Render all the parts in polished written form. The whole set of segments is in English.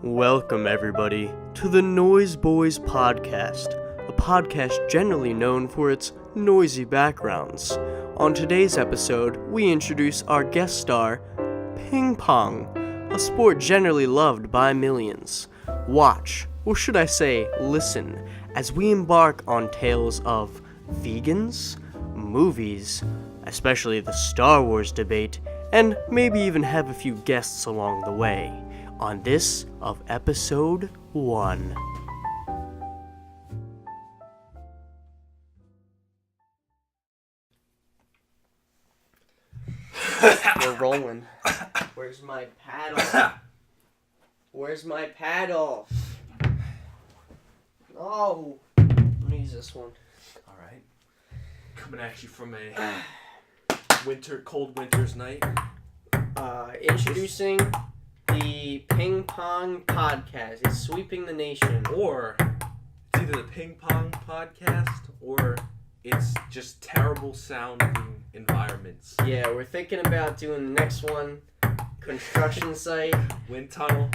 Welcome, everybody, to the Noise Bois podcast, a podcast generally known for its noisy backgrounds. On today's episode, we introduce our guest star, Pong, a sport generally loved by millions. Watch, or should I say, listen, as we embark on tales of vegans, movies, especially the Star Wars debate, and maybe even have a few guests along the way. On this of episode 1. We're rolling. Where's my paddle? Where's my paddle? Oh, I'm gonna use this one. Alright. Coming at you from a cold winter's night. Introducing the Ping Pong podcast. It's sweeping the nation. Or it's either the Ping Pong podcast or it's just terrible sounding environments. Yeah, we're thinking about doing the next one. Construction site. Wind tunnel.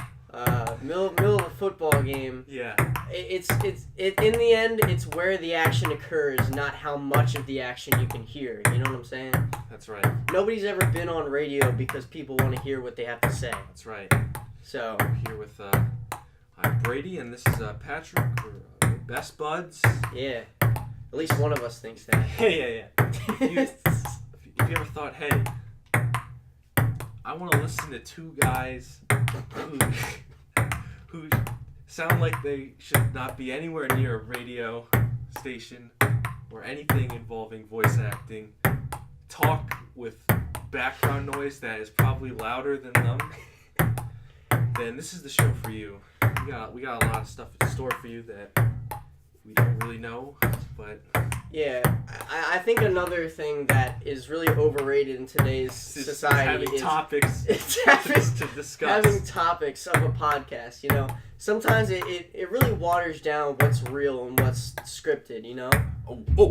Middle of a football game. Yeah. It's in the end, it's where the action occurs, not how much of the action you can hear. You know what I'm saying? That's right. Nobody's ever been on radio because people want to hear what they have to say. That's right. So I'm here with I'm Brady and this is Patrick. We're best buds. yeah, at least one of us thinks that. Yeah. If you ever thought, hey, I want to listen to two guys who sound like they should not be anywhere near a radio station or anything involving voice acting, talk with background noise that is probably louder than them, then this is the show for you. We got a lot of stuff in store for you that we don't really know, but yeah, I think another thing that is really overrated in today's society having topics to discuss. Having topics of a podcast, you know. Sometimes it really waters down what's real and what's scripted, you know? Oh.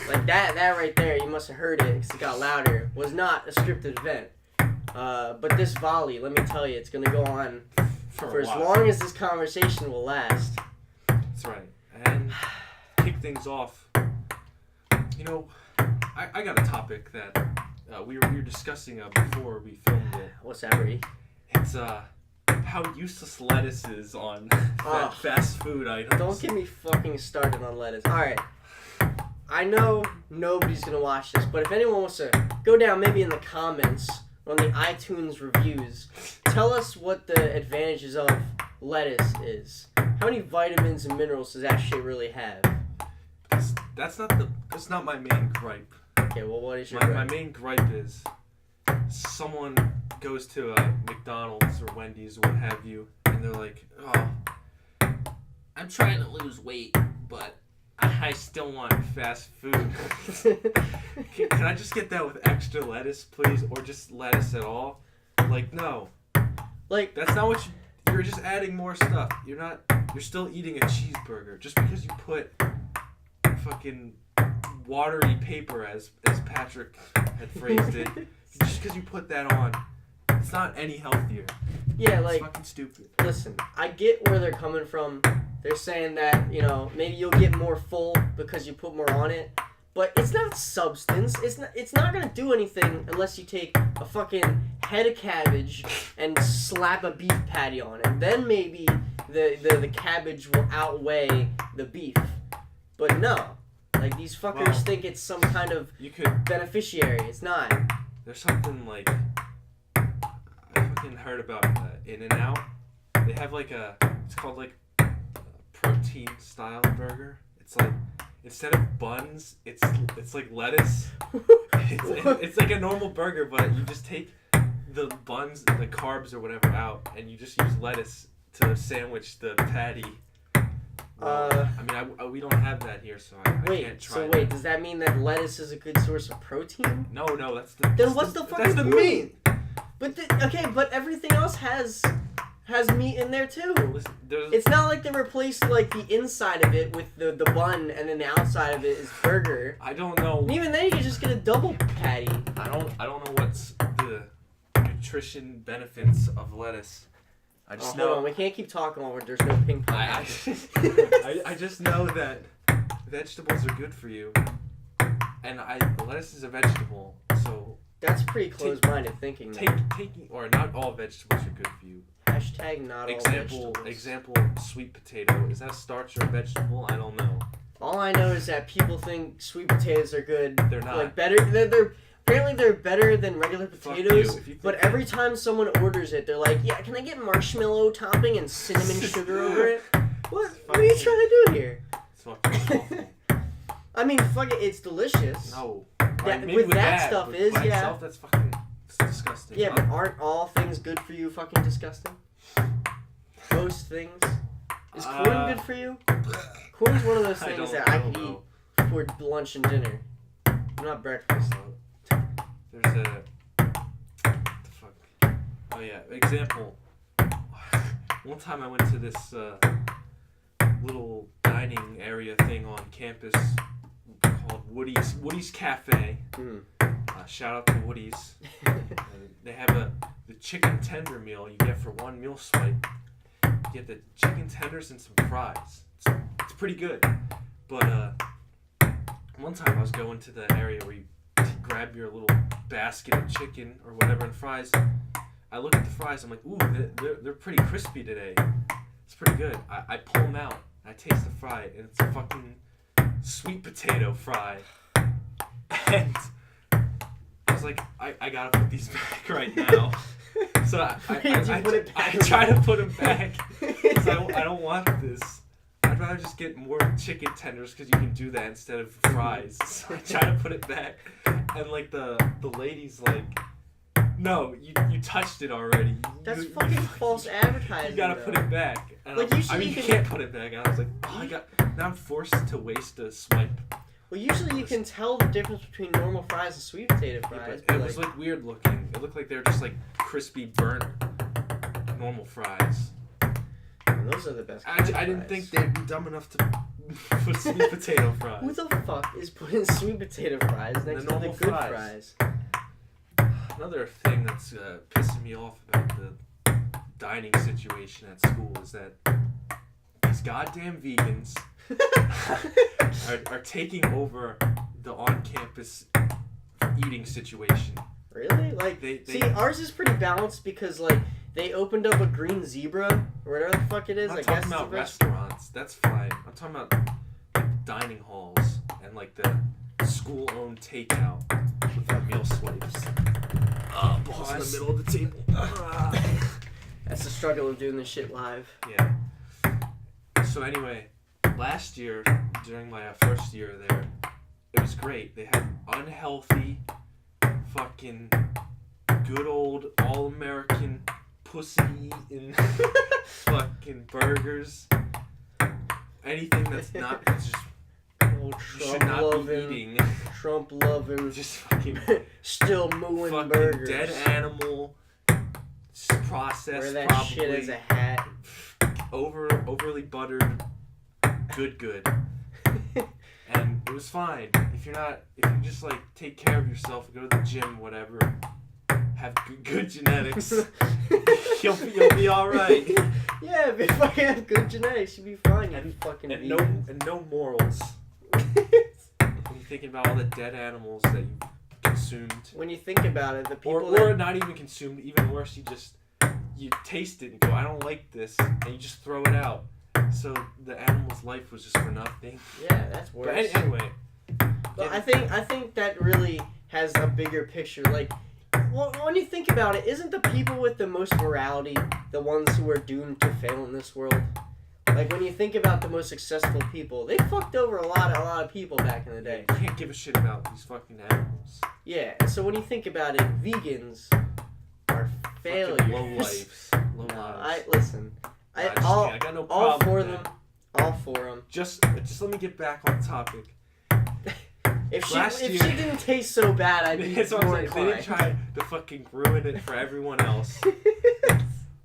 Like that right there, you must have heard it because it got louder, was not a scripted event. But this volley, let me tell you, it's going to go on for as long as this conversation will last. That's right. And kick things off. You know, I got a topic that we were discussing before we filmed it. What's that, Brady? It's how useless lettuce is on fast food items. Don't get me fucking started on lettuce. Alright. I know nobody's going to watch this, but if anyone wants to go down maybe in the comments or on the iTunes reviews, tell us what the advantages of lettuce is. How many vitamins and minerals does that shit really have? That's not my main gripe. Okay, well, what is your gripe? My main gripe is someone goes to a McDonald's or Wendy's or what have you, and they're like, oh, I'm trying to lose weight, but I still want fast food. Can I just get that with extra lettuce, please? Or just lettuce at all? Like, no. Like, that's not what you're just adding more stuff. You're still eating a cheeseburger. Just because you put fucking watery paper, as Patrick had phrased it, just because you put that on, it's not any healthier. Yeah, like, it's fucking stupid. Listen, I get where they're coming from. They're saying that, you know, maybe you'll get more full because you put more on it, but it's not substance. It's not gonna do anything unless you take a fucking head of cabbage and slap a beef patty on it. Then maybe the cabbage will outweigh the beef. But no, like, these fuckers think it's some kind of beneficiary. It's not. There's something like, I fucking heard about In-N-Out. They have like it's called like a protein style burger. It's like, instead of buns, it's like lettuce. It's like a normal burger, but you just take the buns, the carbs or whatever out, and you just use lettuce to sandwich the patty. I mean, we don't have that here, so I can't try. So wait, does that mean that lettuce is a good source of protein? No, that's then what's the fucking point? meat? But everything else has meat in there too. Listen, it's not like they replaced like the inside of it with the bun and then the outside of it is burger. I don't know. And even then, you can just get a double patty. I don't know what's the nutrition benefits of lettuce. I just Hold on, we can't keep talking while there's no ping pong. I just know that vegetables are good for you, and lettuce is a vegetable, so that's pretty close-minded thinking. Taking or not all vegetables are good for you. Hashtag not all vegetables. Example, sweet potato. Is that starch or a vegetable? I don't know. All I know is that people think sweet potatoes are good. They're not. Like better. Apparently they're better than regular potatoes. But every time someone orders it, they're like, "Yeah, can I get marshmallow topping and cinnamon sugar over it?" What are you trying to do here? It's fucking awful. I mean, fuck it, it's delicious. No. Yeah, with that stuff is, by yeah. Itself, that's fucking disgusting. Yeah, but aren't all things good for you fucking disgusting? Most things. Is corn good for you? Corn's one of those things that I could eat for lunch and dinner. Not breakfast. There's a... What the fuck? Oh yeah, example. One time I went to this little dining area thing on campus called Woody's Cafe. Shout out to Woody's. They have the chicken tender meal you get for one meal swipe. You get the chicken tenders and some fries. It's pretty good. But one time I was going to the area where you grab your little basket of chicken or whatever and fries. I look at the fries. I'm like, ooh, they're pretty crispy today. It's pretty good. I pull them out. I taste the fry, and it's a fucking sweet potato fry. And I was like, I gotta put these back right now. So I try to put them back. So I don't want this. I'd rather just get more chicken tenders because you can do that instead of fries. So I try to put it back, and like the lady's like, no, you touched it already. That's fucking false advertising. You gotta put it back. And like usually you can't put it back. And I was like, now I'm forced to waste a swipe. Well, usually you can tell the difference between normal fries and sweet potato fries. Yeah, it was like weird looking. It looked like they were just like crispy, burnt, normal fries. And those are the best. I didn't think they'd be dumb enough to put sweet potato fries. Who the fuck is putting sweet potato fries next to the good fries? Another thing that's pissing me off about the dining situation at school is that these goddamn vegans are taking over the on-campus eating situation. Really? Like, see, ours is pretty balanced because, like, they opened up a green zebra, or whatever the fuck it is. I'm not talking about restaurants. That's fine. I'm talking about like, dining halls and, like, the school-owned takeout with the meal swipes. Balls in the middle of the table. That's the struggle of doing this shit live. Yeah. So anyway, last year, during my first year there, it was great. They had unhealthy, fucking, good old all-American pussy-eating fucking burgers. Anything that's not, it's just, you should not be eating. Trump loving, just fucking still mooing fucking burgers. Dead animal, processed, wear that probably shit as a hat. Overly buttered, good. And it was fine. If you just like take care of yourself, go to the gym, whatever, have good genetics, you'll be all right. Yeah, if you fucking have good genetics, you'll be fine. You'll be fucking and vegan. no morals. When you're thinking about all the dead animals that you consumed. When you think about it, the people or not even consumed, even worse, you taste it and go, I don't like this, and you just throw it out. So the animal's life was just for nothing. Yeah, that's worse. But anyway. But I think that really has a bigger picture. Like, well, when you think about it, isn't the people with the most morality the ones who are doomed to fail in this world? Like, when you think about the most successful people, they fucked over a lot of people back in the day. You can't give a shit about these fucking animals. Yeah, and so when you think about it, vegans are failures. Fucking low lives. Listen. I got no problem all for with them. that. All for them. Just let me get back on topic. If she didn't taste so bad, I'd be more inclined. They didn't try to fucking ruin it for everyone else.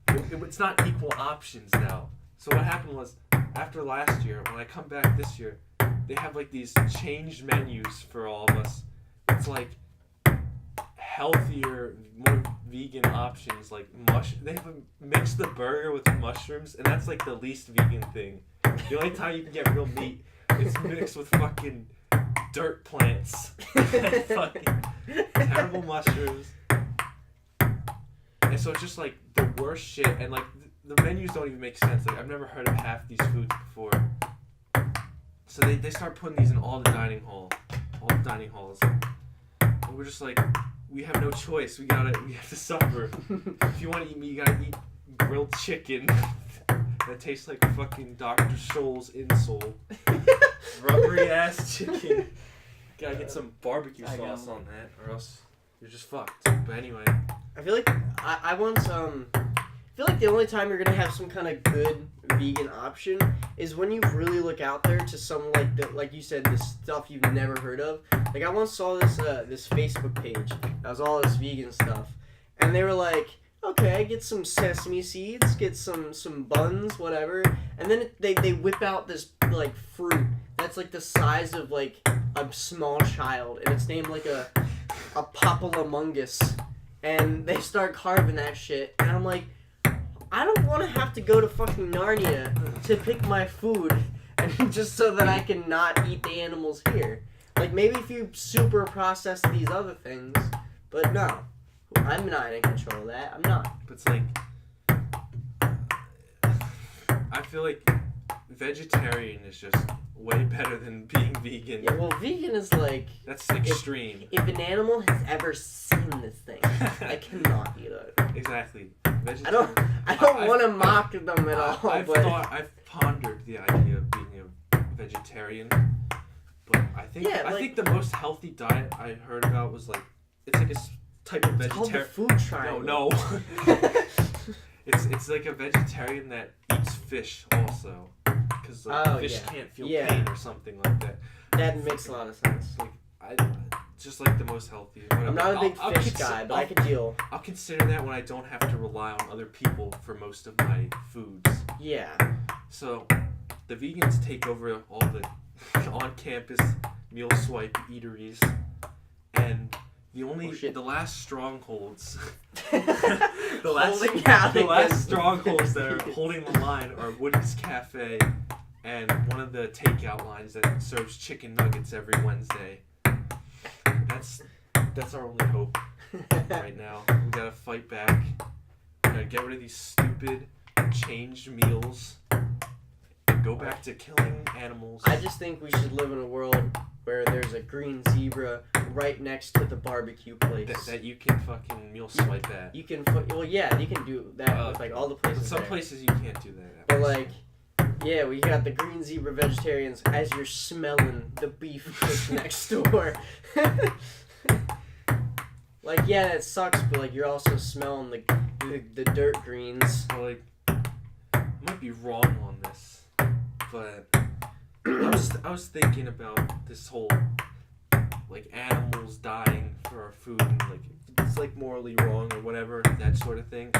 It's not equal options now. So what happened was, after last year, when I come back this year, they have like these changed menus for all of us. It's like healthier, more vegan options like they have mixed the burger with mushrooms, and that's like the least vegan thing. The only time you can get real meat is mixed with fucking dirt plants. Fucking terrible mushrooms. And so it's just like the worst shit, and like the menus don't even make sense. Like I've never heard of half these foods before. So they start putting these in all the dining halls. And we're just like, we have no choice. We have to suffer. If you want to eat meat, you gotta eat grilled chicken that tastes like fucking Dr. Scholl's insole. Rubbery ass chicken. Gotta get some barbecue sauce on that, or else you're just fucked. But anyway, I feel like I once I feel like the only time you're gonna have some kind of good vegan option is when you really look out there to some like you said, the stuff you've never heard of. Like I once saw this Facebook page that was all this vegan stuff, and they were like, okay, get some sesame seeds, get some buns, whatever, and then they whip out this like fruit that's like the size of like a small child, and it's named like a Papalamungus, and they start carving that shit, and I'm like, I don't want to have to go to fucking Narnia to pick my food, and just so that I can not eat the animals here. Like, maybe if you super process these other things, but no. I'm not in control of that. I'm not. But it's like, I feel like vegetarian is just way better than being vegan. Yeah, well, vegan is like... That's extreme. If an animal has ever seen this thing, I cannot eat it. Exactly. I don't want to mock them at all. I've pondered the idea of being a vegetarian, but I think the most healthy diet I heard about was like, it's like a type of vegetarian. It's called the food triangle. No. It's like a vegetarian that eats fish also, because fish can't feel pain or something like that. That makes a lot of sense. Like just like the most healthy. Whatever. I'm not a big fish guy, but I can deal. I'll consider that when I don't have to rely on other people for most of my foods. Yeah. So the vegans take over all the on-campus meal swipe eateries, and the last strongholds the last strongholds that are holding the line are Woody's Cafe and one of the takeout lines that serves chicken nuggets every Wednesday. That's our only hope right now. We gotta fight back. We gotta get rid of these stupid changed meals and go back to killing animals. I just think we should live in a world where there's a green zebra right next to the barbecue place. That you can fucking meal swipe at. You can, you can do that with like all the places. Some places you can't do that. But like, yeah, we got the green zebra vegetarians as you're smelling the beef cooked next door. Like, yeah, it sucks, but like you're also smelling the dirt greens. Well, like, I might be wrong on this, but I was thinking about this whole like animals dying for our food, and like it's like morally wrong or whatever, that sort of thing.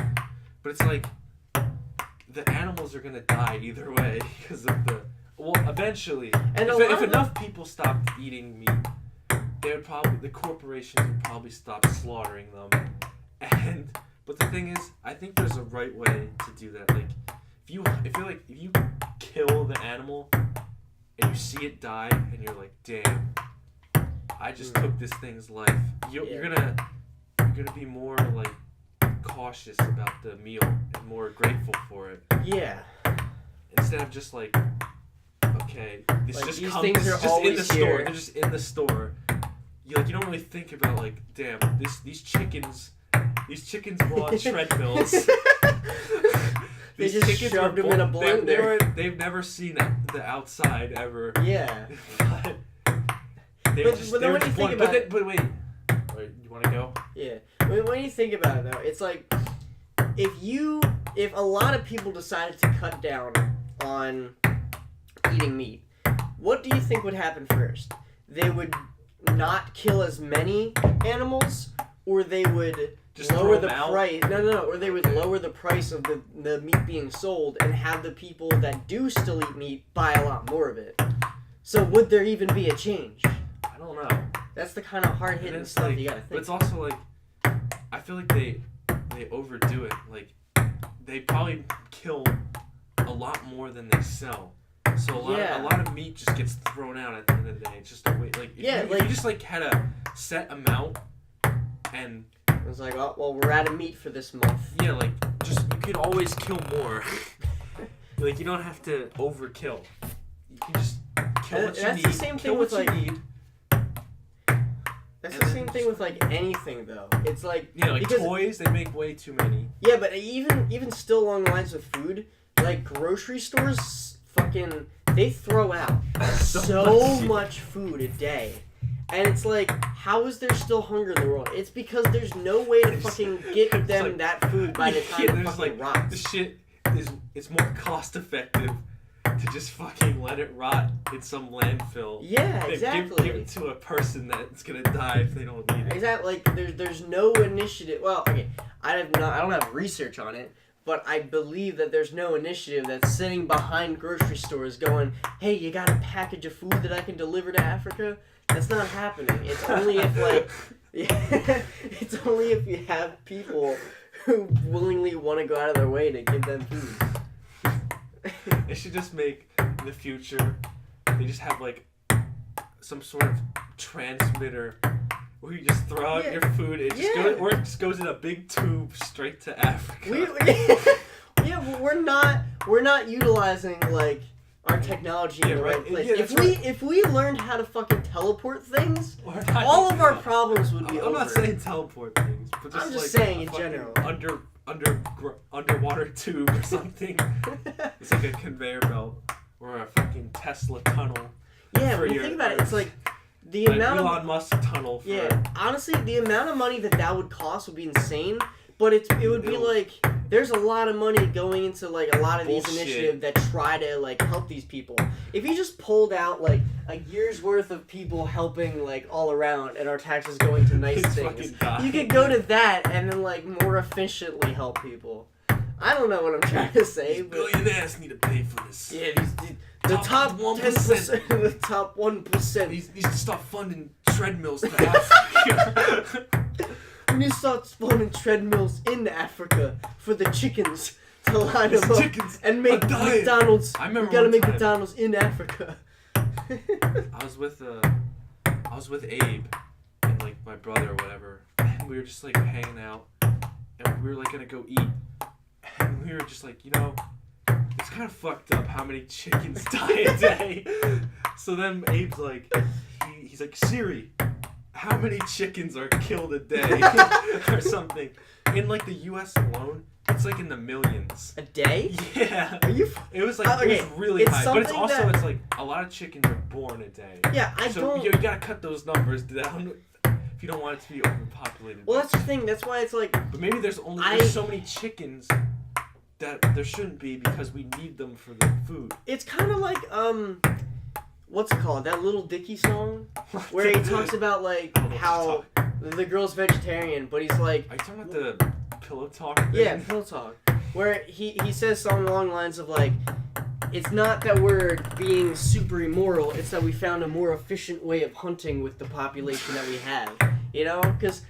But it's like the animals are gonna die either way because of eventually. And if enough people stopped eating meat, the corporations would probably stop slaughtering them. But the thing is, I think there's a right way to do that. Like, if you kill the animal and you see it die and you're like, damn, I just took this thing's life. You're gonna be more like cautious about the meal and more grateful for it. Yeah. Instead of just like, okay, this like just these comes. Things are just in the store. They're just in the store. You don't really think about like, damn, these chickens were on treadmills. They just shoved them in a blender. They've never seen the outside ever. Yeah. But wait, you want to go? Yeah. When you think about it though, it's like if a lot of people decided to cut down on eating meat, what do you think would happen first? They would not kill as many animals, or they would just lower the price. No. Or they would lower the price of the meat being sold and have the people that do still eat meat buy a lot more of it. So would there even be a change? I don't know. That's the kind of hard-hitting stuff you gotta think. But it's also like, I feel like they overdo it. Like, they probably kill a lot more than they sell. So a lot of meat just gets thrown out at the end of the day. It's just a way. Like, if you just like had a set amount, and it was like, oh well, we're out of meat for this month. Yeah, like just you could always kill more. Like, you don't have to overkill. You can just kill what you need. That's the same thing with like. That's the same thing with like anything though. It's like like toys, they make way too many. Yeah, but even still along the lines of food, like grocery stores, fucking they throw out so much food a day, and it's like, how is there still hunger in the world? It's because there's no way to fucking get them like, that food by the time it fucking rots. The shit it's more cost effective to just fucking let it rot in some landfill. Yeah, exactly. Give it to a person that's gonna die if they don't need it. Exactly. Like there's no initiative. Well, okay, I don't have research on it, but I believe that there's no initiative that's sitting behind grocery stores going, "Hey, you got a package of food that I can deliver to Africa?" That's not happening. It's only if like, it's only if you have people who willingly want to go out of their way to give them food. They should just make, in the future, they just have like some sort of transmitter where you just throw out your food, it just goes in a big tube straight to Africa. But we're not utilizing like our technology in the right place. If we learned how to fucking teleport things, all of our problems would be over. I'm not saying teleport things, but just I'm just like saying in general. Underwater tube or something. It's like a conveyor belt or a fucking Tesla tunnel. Yeah, when you think about it, it's like the amount of Elon Musk tunnel. Honestly, the amount of money that would cost would be insane. But it would be like, there's a lot of money going into like a lot of these initiatives that try to like help these people. If you just pulled out like a year's worth of people helping like all around and our taxes going to nice things, you could go to that and then like more efficiently help people. I don't know what I'm trying to say, but billionaires need to pay for this. Yeah, the top 1%, the top 1%. These need to stop funding treadmills to Africa. We need to start spawning treadmills in Africa for the chickens to line them up and make McDonald's. I remember we gotta make McDonald's in Africa. I was with Abe and like my brother or whatever, and we were just like hanging out, and we were like gonna go eat, and we were just like, it's kind of fucked up how many chickens die a day. So then Abe's like, he's like, Siri, how many chickens are killed a day or something? In like the U.S. alone, it's like in the millions. A day? Yeah. Are you? It was like it was really high, but it's also it's like a lot of chickens are born a day. Yeah, you gotta cut those numbers down if you don't want it to be overpopulated. Well, that's the thing. That's why it's like. But maybe there's so many chickens that there shouldn't be because we need them for the food. It's kind of like what's it called? That Little Dicky song where he talks about like how the girl's vegetarian, but he's like. Are you talking about the Pillow Talk thing? Yeah, Pillow Talk. Where he says something along the lines of like, it's not that we're being super immoral, it's that we found a more efficient way of hunting with the population that we have. Because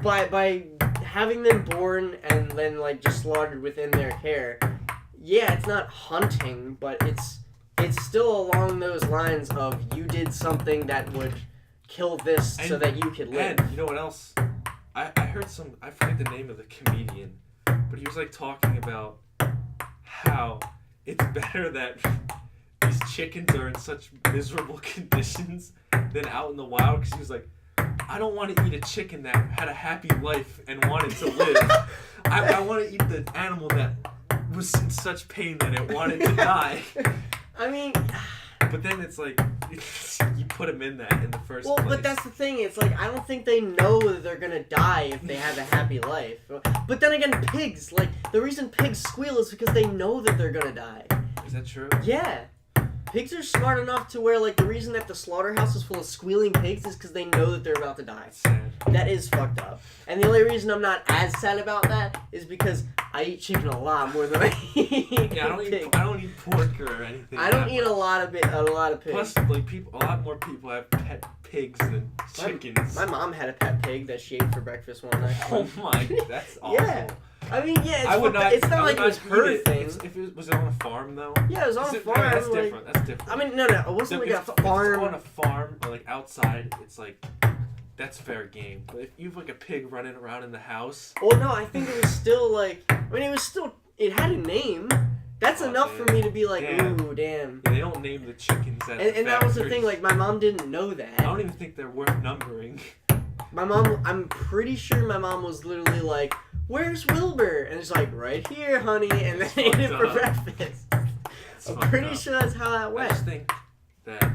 by having them born and then like just slaughtered within their care, yeah, it's not hunting, but it's still along those lines of you did something that would kill this so that you could live. And you know what else? I heard I forget the name of the comedian, but he was like talking about how it's better that these chickens are in such miserable conditions than out in the wild, because he was like, I don't want to eat a chicken that had a happy life and wanted to live. I want to eat the animal that was in such pain that it wanted to die. I mean... But then it's like, you put them in that in the first place. Well, but that's the thing. It's like, I don't think they know that they're going to die if they have a happy life. But then again, pigs. Like, the reason pigs squeal is because they know that they're going to die. Is that true? Yeah. Pigs are smart enough to where, like, the reason that the slaughterhouse is full of squealing pigs is because they know that they're about to die. Sad. That is fucked up. And the only reason I'm not as sad about that is because I eat chicken a lot more than I eat Yeah, I don't eat pork or anything. I don't eat a lot of pigs. Plus, like, a lot more people have pet pigs than chickens. My mom had a pet pig that she ate for breakfast one night. Oh my, that's awful. Yeah. I mean, yeah, it's not like it was her thing. Was it on a farm, though? Yeah, it was on a farm. That's different. That's different. I mean, no, it wasn't like a farm. If it's on a farm or, like, outside, it's like, that's fair game. But if you have, like, a pig running around in the house... Well, no, I think it was still, like... I mean, it had a name. That's enough for me to be like, ooh, damn. Yeah, they don't name the chickens at the And that was the thing, like, my mom didn't know that. I don't even think they're worth numbering. I'm pretty sure my mom was literally like, where's Wilbur? And it's like, right here, honey. And then ate it for breakfast. I'm pretty sure that's how that went. I just think that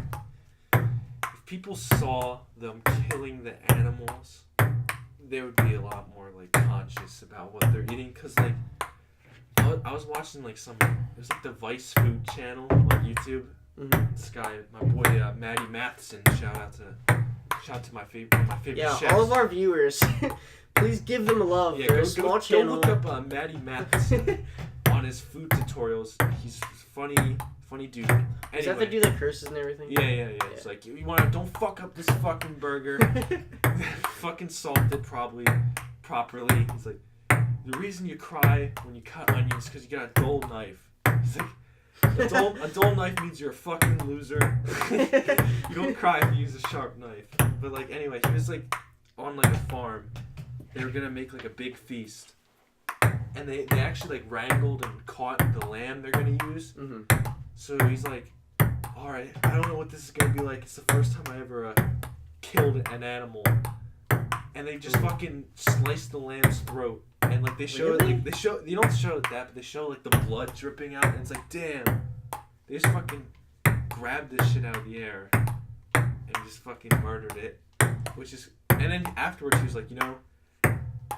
if people saw them killing the animals, they would be a lot more, like, conscious about what they're eating. Because, like, I was watching, like, it was like the Vice Food channel on YouTube. Mm-hmm. This guy, my boy, Maddie Matheson, shout out to my favorite chefs. All of our viewers, please give them a love. Yeah, They're a small channel. Go look up Maddie Matheson on his food tutorials. He's funny dude. Anyway, is that the dude that curses and everything? Yeah. It's like, don't fuck up this fucking burger. Fucking salt it properly. He's like, the reason you cry when you cut onions is because you got a dull knife. He's like, a dull knife means you're a fucking loser. You don't cry if you use a sharp knife. But, like, anyway, he was, like, on, like, a farm. They were gonna make, like, a big feast. And they actually, like, wrangled and caught the lamb they're gonna use. Mm-hmm. So he's like, alright, I don't know what this is gonna be like. It's the first time I ever killed an animal. And they just fucking sliced the lamb's throat. And, like, they show it, like, you don't show it that, but they show, like, the blood dripping out, and it's like, damn, they just fucking grabbed this shit out of the air, and just fucking murdered it, and then afterwards he was like,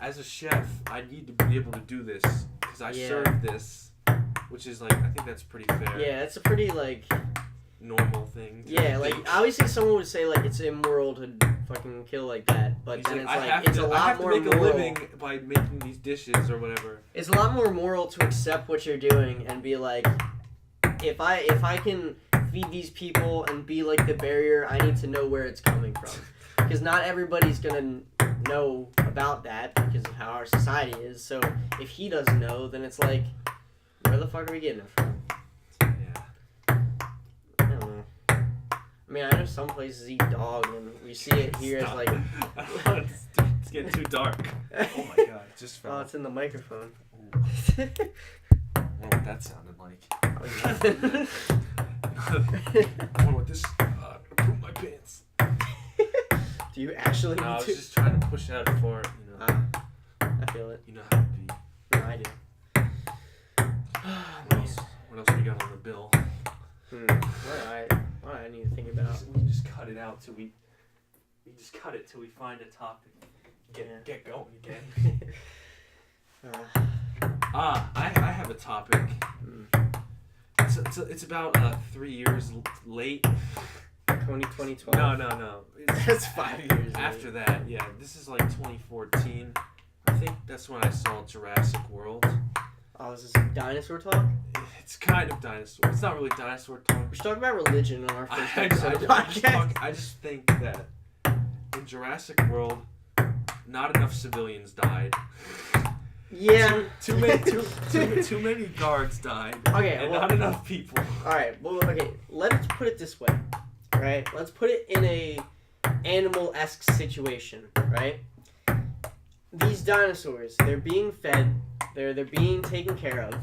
as a chef, I need to be able to do this, because I served this, which is, like, I think that's pretty fair. Yeah, it's a pretty, like... normal thing. Yeah, like, obviously someone would say, like, it's immoral to fucking kill like that, but then it's like, it's a lot more moral. I have to make a living by making these dishes or whatever. It's a lot more moral to accept what you're doing and be like, if I can feed these people and be like the barrier, I need to know where it's coming from. Because not everybody's gonna know about that because of how our society is. So if he doesn't know, then it's like, where the fuck are we getting it from? I mean, I know some places eat dog, and we see it here as like... It's getting too dark. Oh my god, it just fell. Oh, it's in the microphone. I don't know what that sounded like. I wonder what this... poop my pants. Do you actually need I was just trying to push out for it, I feel it. You know how to be. No, I do. What else we got on the bill? What I need to think about. We just cut it out till we just cut it till we find a topic. Get going again. I have a topic. It's about 3 years late. 2012. No. That's 5 years after that. Yeah, this is like 2014. I think that's when I saw Jurassic World. Oh, is this dinosaur talk? It's kind of dinosaur. It's not really dinosaur talk. We should talk about religion on our first episode of the podcast. I just think that in Jurassic World, not enough civilians died. Yeah. Too many guards died. Okay. And not enough people. Alright, well, okay. Let's put it this way. Right? Let's put it in a animal-esque situation, right? These dinosaurs, they're being fed, they're being taken care of,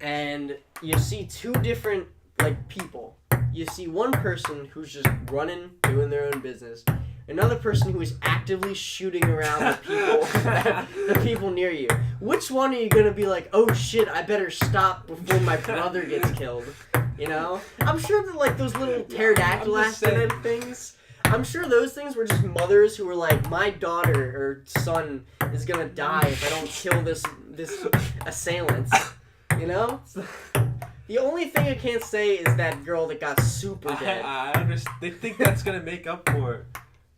and you see two different, like, people. You see one person who's just running, doing their own business, another person who is actively shooting around the people near you. Which one are you gonna be like, oh shit, I better stop before my brother gets killed? You know? I'm sure that, like, those little pterodactyl accident things, I'm sure those things were just mothers who were like, my daughter or son is gonna die if I don't kill this assailant. You know? The only thing I can't say is that girl that got super dead. I understand. They think that's gonna make up for it,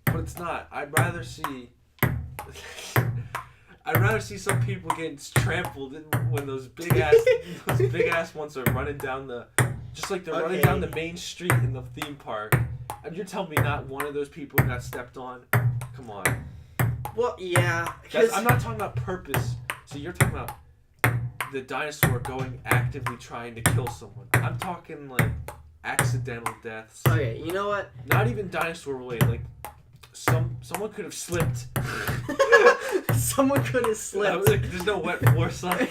but it's not. I'd rather see some people getting trampled when those big ass ones are running down running down the main street in the theme park. And you're telling me not one of those people got stepped on? Come on. Well, yeah. I'm not talking about purpose. So you're talking about the dinosaur actively trying to kill someone. I'm talking like accidental deaths. Okay, you know what? Not even dinosaur related. Like someone could have slipped. Someone could have slipped. There's no wet floor sign.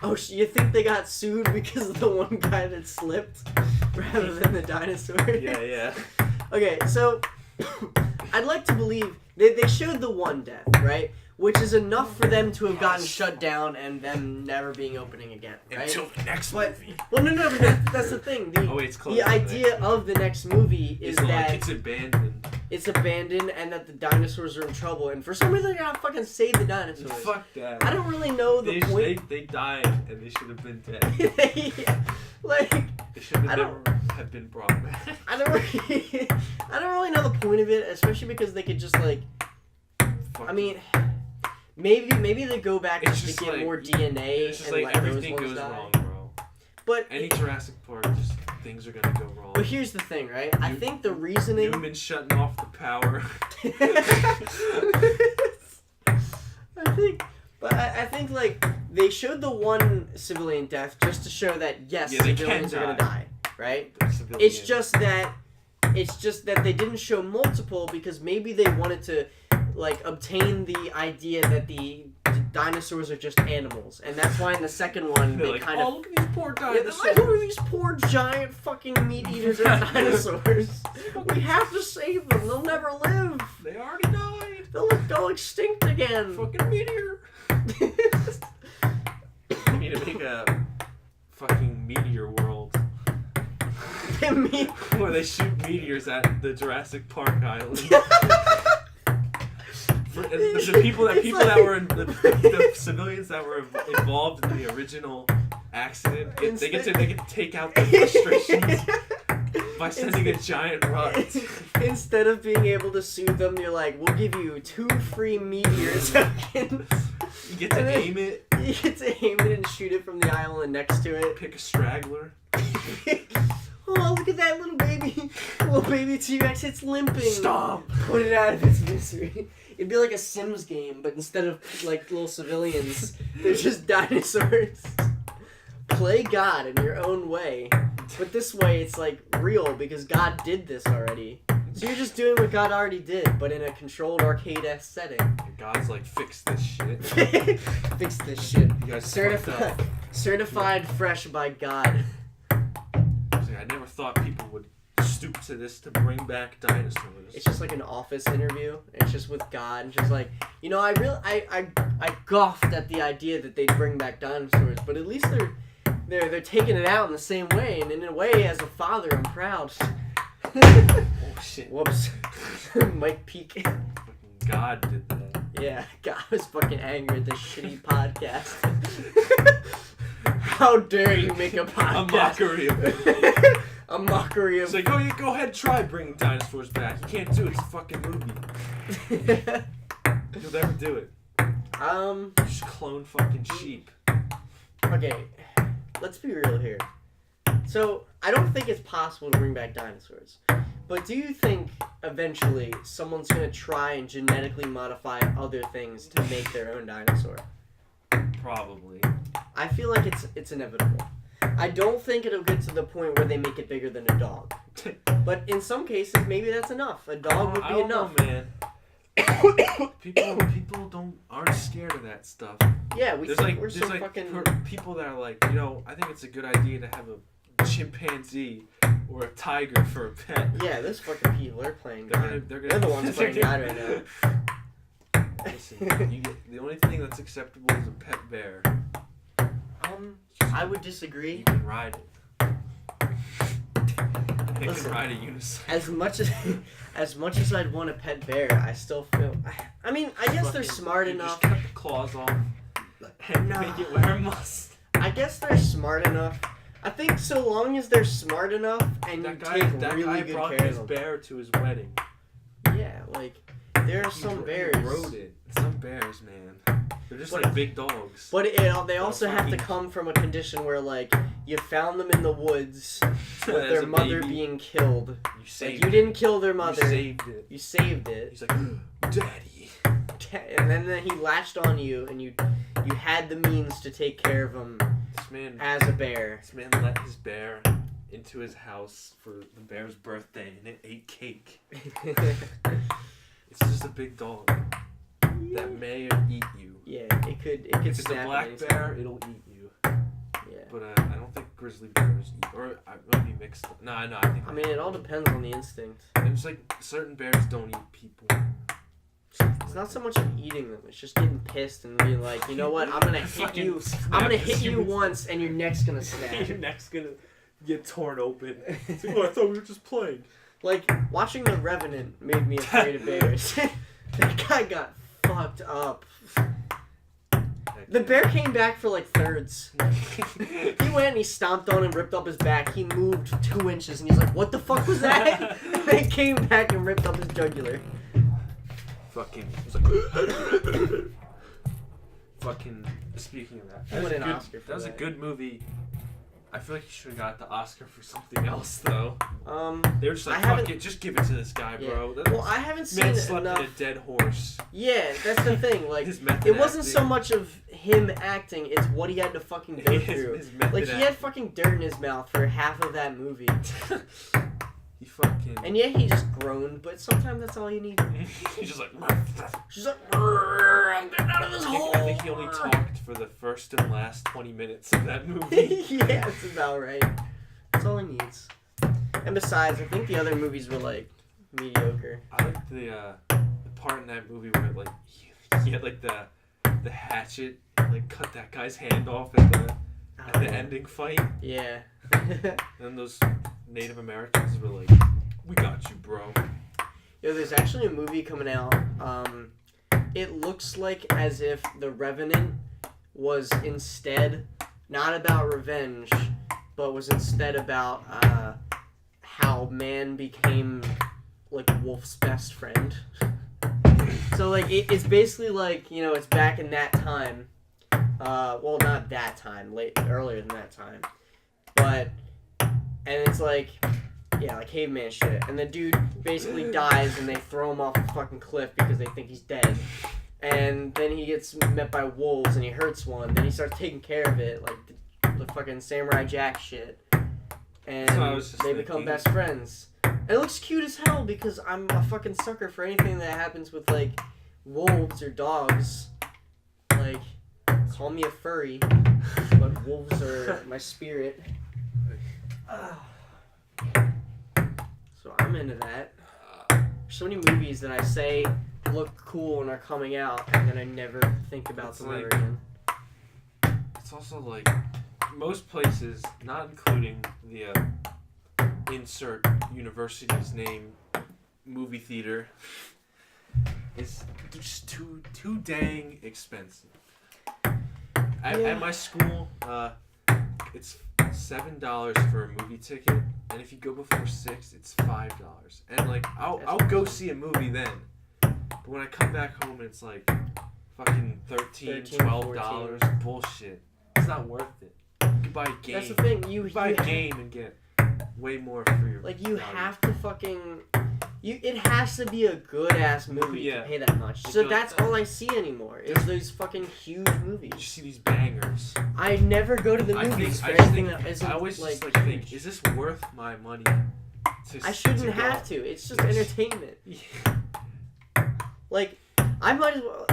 Oh, you think they got sued because of the one guy that slipped rather than the dinosaur? Yeah. Okay, so I'd like to believe they showed the one death, right? Which is enough for them to have gotten shut down and them never being opening again, right? Until the next movie. Well, no, but that's the thing. It's close. The idea of the next movie is that it's abandoned. It's abandoned and that the dinosaurs are in trouble, and for some reason they gotta fucking save the dinosaurs. Fuck that. I don't really know the point. They died and they should have been dead. Like they should never have been brought back. I don't really know the point of it, especially because they could just like. I mean, maybe they go back just to get more DNA. It's just and like let everything those goes die. wrong, bro. But any Jurassic Park, just things are gonna go wrong. But here's the thing, right? I think the reasoning. Newman shutting off the power. I think like they showed the one civilian death just to show that yes, civilians are gonna die, right? It's just that they didn't show multiple because maybe they wanted to like obtain the idea that the dinosaurs are just animals, and that's why in the second one they like, kind of look at these poor dinosaurs. Yeah, look at these poor giant fucking meat eaters and dinosaurs. We have to save them. They'll never live. They already died. They'll go extinct again. Fucking meteor. We need to make a fucking meteor world. Where they shoot meteors at the Jurassic Park island. The civilians that were involved in the original accident, they get to take out their frustrations by sending a giant rocket. Instead of being able to sue them, you're like, we'll give you 2 free meteors. You get to aim it. You get to aim it and shoot it from the island next to it. Pick a straggler. Oh, look at that little baby. Little baby T-Rex, it's limping. Stop. Put it out of its misery. It'd be like a Sims game, but instead of like little civilians, they're just dinosaurs. Play God in your own way. But this way it's like real because God did this already. So you're just doing what God already did, but in a controlled arcade-esque setting. And God's like, fix this shit. Fix this shit. You guys certified fresh by God. I never thought people would stoop to this to bring back dinosaurs. It's just like an office interview. It's just with God, and just like, you know, I scoffed at the idea that they'd bring back dinosaurs, but at least they're taking it out in the same way, and in a way, as a father, I'm proud. Oh shit! Whoops. Mike Peak. Fucking God did that. Yeah, God was fucking angry at this shitty podcast. How dare you make a podcast? A mockery of a mockery of. It's like, go ahead, try bringing dinosaurs back. You can't do it. It's a fucking movie. You'll never do it. You just clone fucking sheep. Okay, let's be real here. So, I don't think it's possible to bring back dinosaurs. But do you think eventually someone's gonna try and genetically modify other things to make their own dinosaur? Probably. I feel like it's inevitable. I don't think it'll get to the point where they make it bigger than a dog. But in some cases, maybe that's enough. A dog would be enough. Know, man. People aren't scared of that stuff. Yeah, we're so like fucking people that are like, you know, I think it's a good idea to have a chimpanzee or a tiger for a pet. Yeah, those fucking people are playing God. They're the ones playing God right now. Listen, the only thing that's acceptable is a pet bear. I would disagree. You can ride it. They can ride a unicycle. As much as I'd want a pet bear, I still feel. I mean, I guess they're smart enough. Just cut the claws off and make it wear a mustache. I guess they're smart enough. I think so long as they're smart enough and you take really good brought care his of them. bear to his wedding. Yeah, like there are some bears. He rode it. Some bears, man. They're just like big dogs. But they also have to come from a condition where like you found them in the woods with their mother being killed. You saved you didn't kill their mother. You saved it. He's like, Daddy. And then he latched on you, and you had the means to take care of him. As a bear. This man let his bear into his house for the bear's birthday, and it ate cake. It's just a big dog that may eat you. Yeah, it could. If it's a black bear, it'll eat you. Yeah. But I don't think grizzly bears eat, or I might be mixed up. No, I think. I mean, it all depends on the instinct. It's like certain bears don't eat people. It's not so much of eating them; it's just getting pissed and being like, you know what? I'm gonna hit you. I'm gonna hit you once, and your neck's gonna snap. Your neck's gonna get torn open. It's like, oh, I thought we were just playing. Like watching The Revenant made me afraid of bears. That guy got fucked up. The bear came back for like thirds. He went and he stomped on and ripped up his back. He moved 2 inches and he's like, "What the fuck was that?" And then came back and ripped up his jugular. Fucking. It was like. Fucking. Speaking of that, that was a good movie. I feel like he should have got the Oscar for something else, though. They were just like, fuck it, just give it to this guy, bro. Yeah. Well, I haven't seen man it slept enough. in a dead horse. Yeah, that's the thing. Like, it wasn't so much of him acting; it's what he had to fucking go through. His like, he had fucking dirt in his mouth for half of that movie. He fucking. And yeah, he just groaned, but sometimes that's all you need. He's just like. She's like, I'm getting out of this hole. I think he only talked for the first and last 20 minutes of that movie. Yeah, that's about right. That's all he needs. And besides, I think the other movies were like mediocre. I like the part in that movie where like he had like the hatchet like cut that guy's hand off at the ending fight. Yeah. And those Native Americans were like, "We got you, bro." Yo, there's actually a movie coming out. It looks like as if The Revenant was instead not about revenge, but was instead about how man became like Wolf's best friend. So like it's basically like, you know, it's back in that time. Well, not that time, earlier than that time, but and it's like. Yeah, like caveman shit. And the dude basically dies and they throw him off a fucking cliff because they think he's dead. And then he gets met by wolves and he hurts one. Then he starts taking care of it, like the fucking Samurai Jack shit. And they become best friends. And it looks cute as hell because I'm a fucking sucker for anything that happens with like wolves or dogs. Like, call me a furry, but wolves are my spirit. So I'm into that. There's so many movies that I say look cool and are coming out, and then I never think about them ever again. It's also like most places, not including the insert university's name movie theater, is just too dang expensive. At my school, it's $7 for a movie ticket, and if you go before 6, it's $5. And like I'll go see a movie then, but when I come back home, it's like fucking $13-$12. Bullshit. It's not worth it. You can buy a game. That's the thing. You buy a game and get way more for your like you value. have to fucking. It has to be a good ass movie to pay that much. So that's all I see anymore is those fucking huge movies. You see these bangers. I never go to the movies for I anything that isn't I always like. just like think, is this worth my money? I shouldn't have to. It's just entertainment. Yeah. Like I might as well.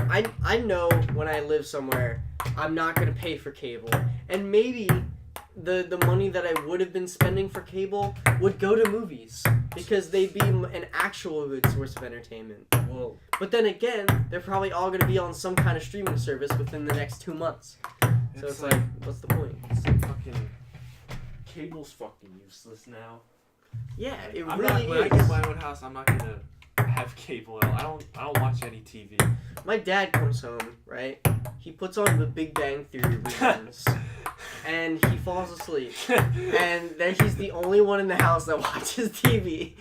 I know when I live somewhere, I'm not gonna pay for cable, and maybe the money that I would have been spending for cable would go to movies because they'd be an actual good source of entertainment. Well, but then again, they're probably all going to be on some kind of streaming service within the next 2 months. So it's like, what's the point? It's like fucking cable's fucking useless now. Yeah, it I'm really when is. I get my own house, I'm not gonna have cable. I don't watch any TV. My dad comes home, right? He puts on the Big Bang Theory reruns. and he falls asleep. And then he's the only one in the house that watches TV.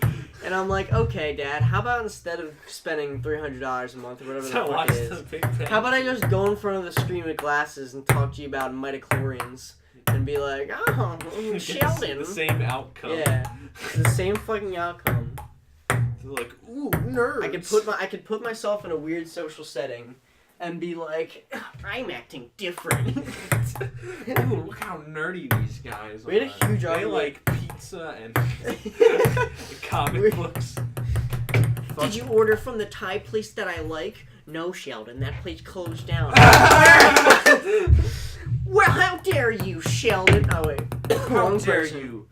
And I'm like, okay, Dad, how about instead of spending $300 a month or whatever the fuck it is, how about I just go in front of the screen with glasses and talk to you about midichlorians and be like, oh, Sheldon. The same outcome. Yeah, it's the same fucking outcome. They're like, ooh, nerds. I could put myself in a weird social setting and be like, I'm acting different. Ooh, look how nerdy these guys are. We had a huge They argument. like pizza and comic books. Did you order from the Thai place that I like? No, Sheldon, that place closed down. Well, how dare you, Sheldon? Oh, wait. How dare you?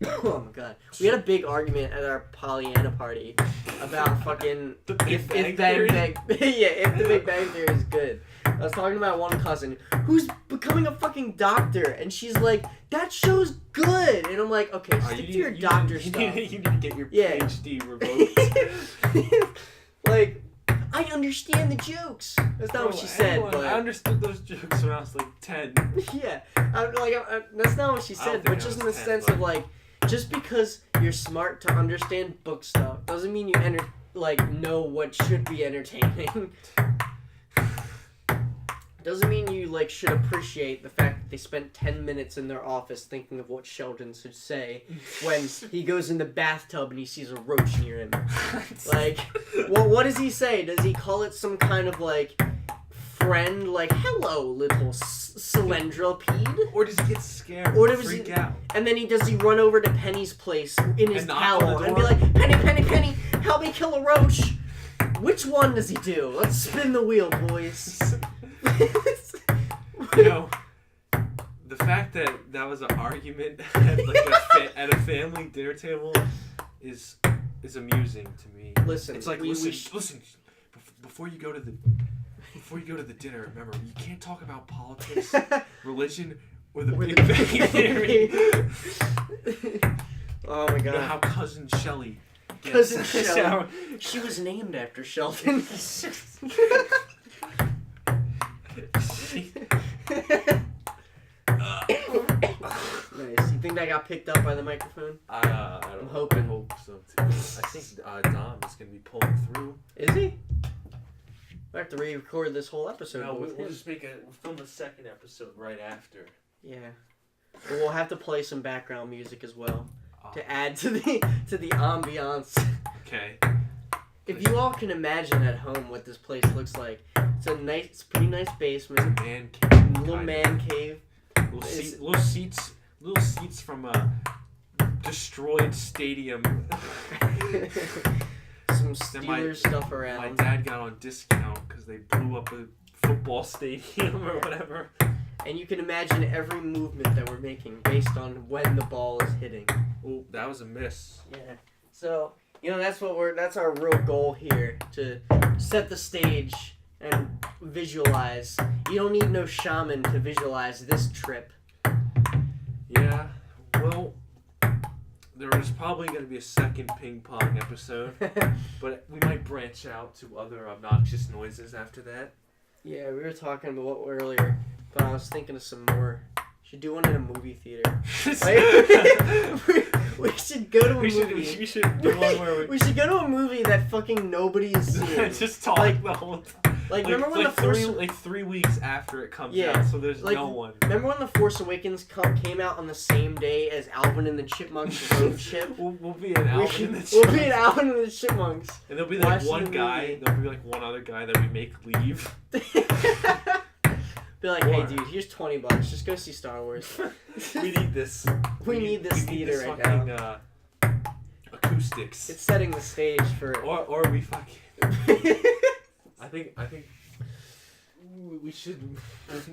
Oh my god. We had a big argument at our Pollyanna party about fucking if Big Bang if the Big Bang Theory is good. I was talking to my one cousin who's becoming a fucking doctor, and she's like, that show's good, and I'm like, okay, stick to your doctor stuff. You need to get your PhD revoked. Like, I understand the jokes. That's not what she said. But I understood those jokes when I was like 10. Yeah, that's not what she said, but just in the sense of like, just because you're smart to understand book stuff doesn't mean you know what should be entertaining. Doesn't mean you like should appreciate the fact that they spent 10 minutes in their office thinking of what Sheldon should say when he goes in the bathtub and he sees a roach near him. Like, well, what does he say? Does he call it some kind of like friend, like, hello, little Cylindropede? Or does he get scared? Or does freak out? And then does he run over to Penny's place in his And knock on towel the and be door? like, Penny, Penny, Penny, help me kill a roach? Which one does he do? Let's spin the wheel, boys. You know, the fact that was an argument at like at a family dinner table is amusing to me. Listen, it's like listen. Before you go to the dinner, remember you can't talk about politics, religion, or the Big Bang Theory. Oh my god! You know how cousin Shelley. Cousin Shelley. She was named after Sheldon. Nice. You think that got picked up by the microphone? I'm hoping. I hope so too. I think Dom is going to be pulling through. Is he? We have to re-record this whole episode. No, we'll just we'll film the second episode right after. Yeah. But we'll have to play some background music as well to add to the ambiance. Okay. If you all can imagine at home what this place looks like, it's a pretty nice basement. It's a man cave. Little man cave. Little seats from a destroyed stadium. Some Steelers stuff around. My dad got on discount because they blew up a football stadium or whatever. And you can imagine every movement that we're making based on when the ball is hitting. Oh, that was a miss. Yeah. So, that's our real goal here, to set the stage and visualize. You don't need no shaman to visualize this trip. Yeah. Well, there is probably going to be a second ping pong episode, but we might branch out to other obnoxious noises after that. Yeah, we were talking about earlier, but I was thinking of some more. Should do one in a movie theater. we should go to a movie. We should do one where we should go to a movie that fucking nobody's seen. Just talk the whole time. Remember when the 3 weeks after it comes out, so there's no one. Remember when The Force Awakens came out on the same day as Alvin and the Chipmunks road trip? We'll be an Alvin and the Chipmunks. We'll be an Alvin and the Chipmunks. And there'll be like one guy. There'll be like one other guy that we make leave. Be like, hey dude, here's $20. Just go see Star Wars. We need this. We need this theater right now. Acoustics. It's setting the stage for. Or we fucking. I think we should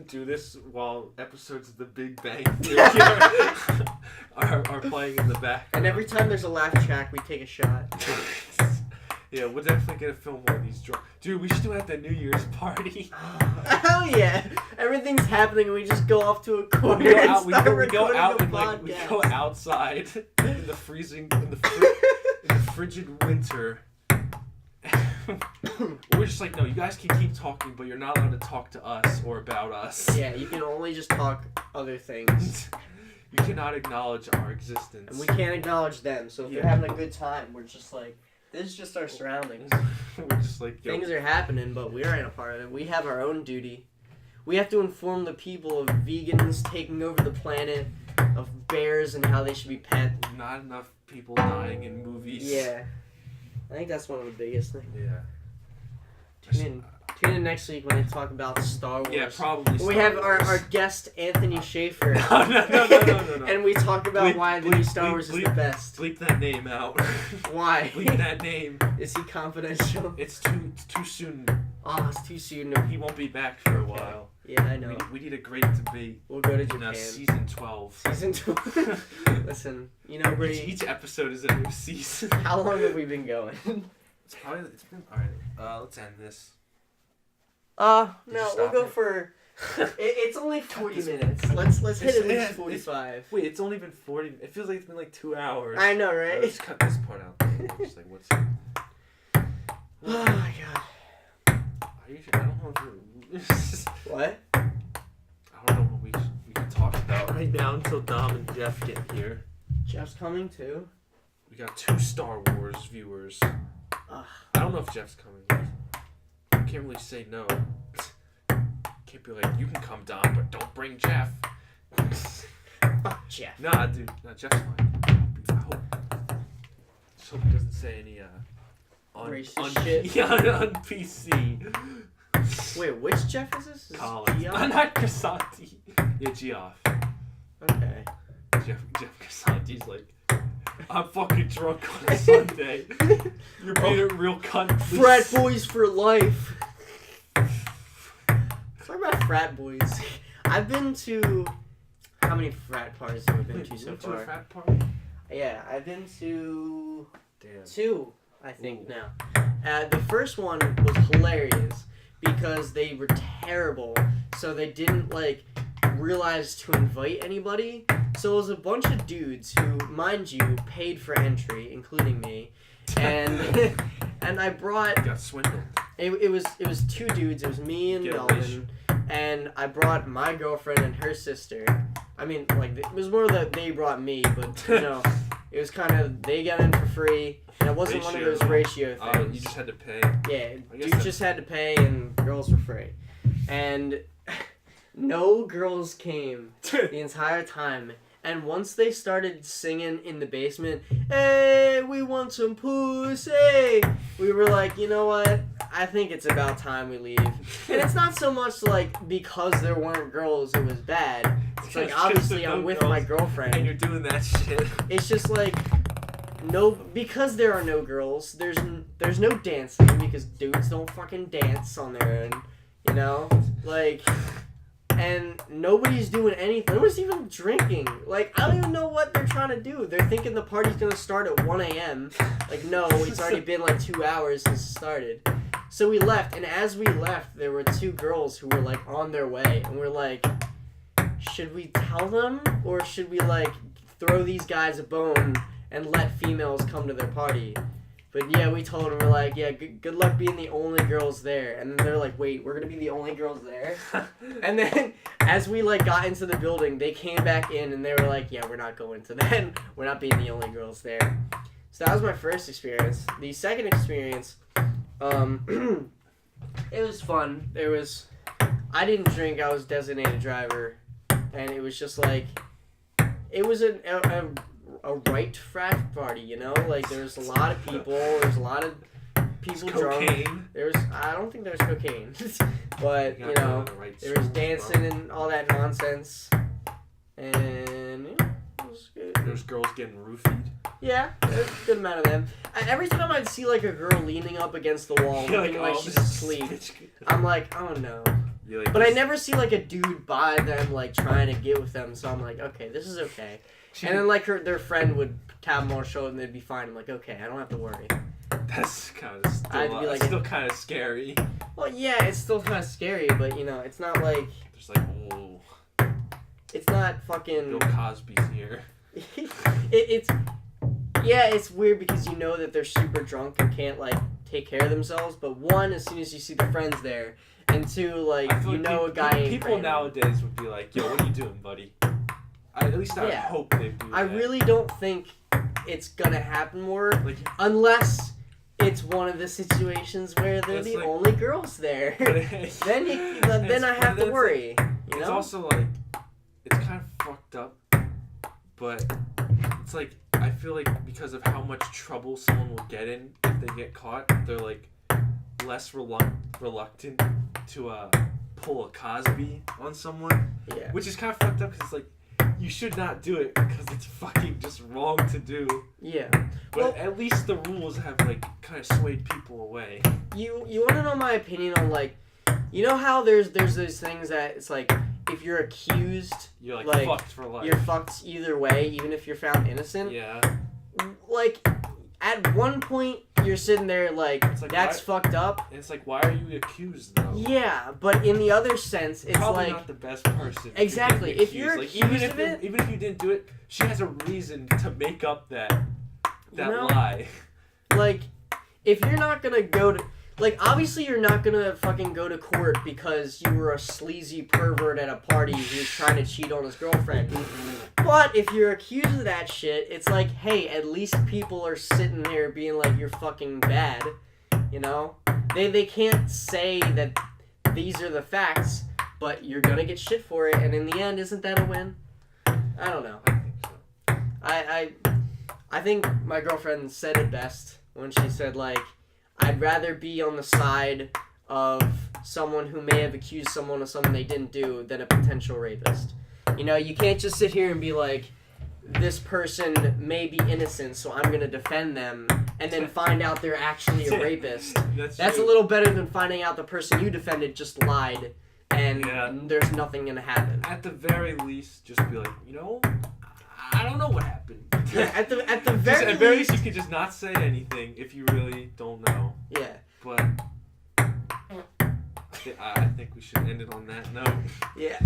do this while episodes of The Big Bang Theory are playing in the back. And every time there's a laugh track, we take a shot. Yeah, we're definitely gonna film one of these. Dude, we should do it at the New Year's party. Hell yeah! Everything's happening, and we just go off to a corner and start recording a podcast. We go outside in the freezing, in the frigid winter. We're just like, no, you guys can keep talking, but you're not allowed to talk to us or about us. Yeah, you can only just talk other things. You cannot acknowledge our existence. And we can't acknowledge them. So if they're having a good time, we're just like, this is just our surroundings. We're just like, things are happening, but we aren't a part of it. We have our own duty. We have to inform the people of vegans taking over the planet, of bears and how they should be pet. Not enough people dying in movies. Yeah. I think that's one of the biggest things. Yeah. Tune in next week when they talk about Star Wars. Yeah, probably Star We have Wars. our guest, Anthony Schaefer. No. And we talk about why the new Star Wars is the best. Bleep that name out. Why? Bleep that name. Is he confidential? It's too soon. Oh, it's too soon. He won't be back for a while. Yeah, I know. We need a great debate. We'll go to In Japan. season 12. Season 12. Listen, you know, Brady. Each episode is a new season. How long have we been going? It's been alright. Let's end this. No, you we'll stop go it? for. It's only 40 minutes. Let's hit at least 45. Wait, it's only been 40. It feels like it's been like 2 hours. I know, right? Let's cut this part out. Just like what's. Oh my god. I don't know if What? I don't know what we can talk about right now until Dom and Jeff get here. Jeff's coming too. We got 2 Star Wars viewers. Ugh. I don't know if Jeff's coming. I can't really say no. Can't be like, you can come, Dom, but don't bring Jeff. Fuck Jeff. Nah, dude. Nah, Jeff's fine. I hope. Just hope he doesn't say any Racist shit. Yeah, on PC. Wait, which Jeff is this? Is Collins. Geoff? Not Casanti. Yeah, Geoff. Okay. Jeff Casanti's like, I'm fucking drunk on a Sunday. You're being a real cunt. Please. Frat boys for life. Talk about frat boys. I've been to. How many frat parties have I been to so Went far? to a frat party? Yeah, I've been to Damn. 2, I think. Ooh. Now. The first one was hilarious because they were terrible, so they didn't realize to invite anybody. So it was a bunch of dudes who, mind you, paid for entry, including me, and and I brought. Got swindled. It was 2 dudes. It was me and Get Melvin, and I brought my girlfriend and her sister. I mean, it was more that they brought me, but it was kind of they got in for free, and it wasn't one of those ratio things. You just had to pay. Yeah, I guess dudes just had to pay, and girls were free, and no girls came the entire time. And once they started singing in the basement, hey, we want some pussy, we were like, you know what? I think it's about time we leave. And it's not so much because there weren't girls, it was bad. It's obviously I'm with my girlfriend. And you're doing that shit. It's just because there are no girls, there's no dancing because dudes don't fucking dance on their own, and nobody's doing anything. Nobody's even drinking. I don't even know what they're trying to do. They're thinking the party's gonna start at 1 a.m. No, it's already been 2 hours since it started. So we left, and as we left, there were 2 girls who were on their way, and we're like, should we tell them, or should we throw these guys a bone and let females come to their party? But yeah, we told them, we're like, yeah, good luck being the only girls there. And then they're like, wait, we're gonna be the only girls there? And then as we got into the building, they came back in and they were like, yeah, we're not going to that. We're not being the only girls there. So that was my first experience. The second experience, it was fun. I didn't drink, I was designated driver. And it was just it was a right frat party, there was a lot of people, there's a lot of people drunk. Cocaine. I don't think there was cocaine, but there was dancing and all that nonsense, and it was good. There's girls getting roofied. Yeah, there's a good amount of them. Every time I'd see a girl leaning up against the wall, looking like she's asleep, I'm like, oh no. But I never see a dude by them trying to get with them, so I'm like, okay, this is okay. And then their friend would tap them on the shoulder and they'd be fine. I'm like, okay, I don't have to worry. That's kind of still kind of scary. Well, yeah, it's still kind of scary, but it's not There's whoa. It's not fucking. Bill Cosby's here. it's weird because that they're super drunk and can't take care of themselves. But one, as soon as you see the friends there, and two, like you know, a guy ain't people praying. Nowadays would be like, "Yo, what are you doing, buddy?" At least I hope they do. I really don't think it's gonna happen more, unless it's one of the situations where they're the only girls there. then I have to worry. You know? It's also like, it's kind of fucked up, but it's like, I feel like because of how much trouble someone will get in if they get caught, they're like less reluctant to pull a Cosby on someone. Yeah. Which is kind of fucked up because it's like, you should not do it because it's fucking just wrong to do. Yeah. But at least the rules have like kind of swayed people away. You want to know my opinion on like, you know how there's those things that it's like, if you're accused, you're like fucked for life. You're fucked either way, even if you're found innocent. Yeah. Like, at one point you're sitting there like that's fucked up. And it's like, why are you accused though? Yeah, but in the other sense, it's probably like not the best person. Exactly. If you're accused of it, even if you didn't do it, she has a reason to make up that lie. Like, if you're not gonna go to, like, obviously you're not gonna fucking go to court because you were a sleazy pervert at a party who was trying to cheat on his girlfriend. But if you're accused of that shit, it's like, hey, at least people are sitting there being like, you're fucking bad, you know? They can't say that these are the facts, but you're gonna get shit for it, and in the end, isn't that a win? I don't know. I think so. I think my girlfriend said it best when she said, like, I'd rather be on the side of someone who may have accused someone of something they didn't do than a potential rapist. You know, you can't just sit here and be like, this person may be innocent, so I'm going to defend them, and then find out they're actually a rapist. That's a little better than finding out the person you defended just lied, and there's nothing going to happen. At the very least, just be like, you know, I don't know what happened. Yeah, at the very least, you could just not say anything if you really don't know. Yeah. But I think we should end it on that note. Yeah.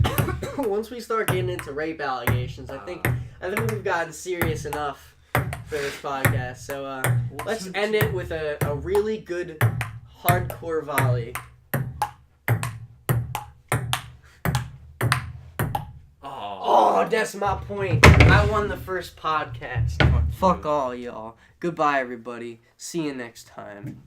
Once we start getting into rape allegations, I think we've gotten serious enough for this podcast. So let's end it with a really good hardcore volley. Oh, that's my point. I won the first podcast. Fuck all y'all. Goodbye, everybody. See you next time.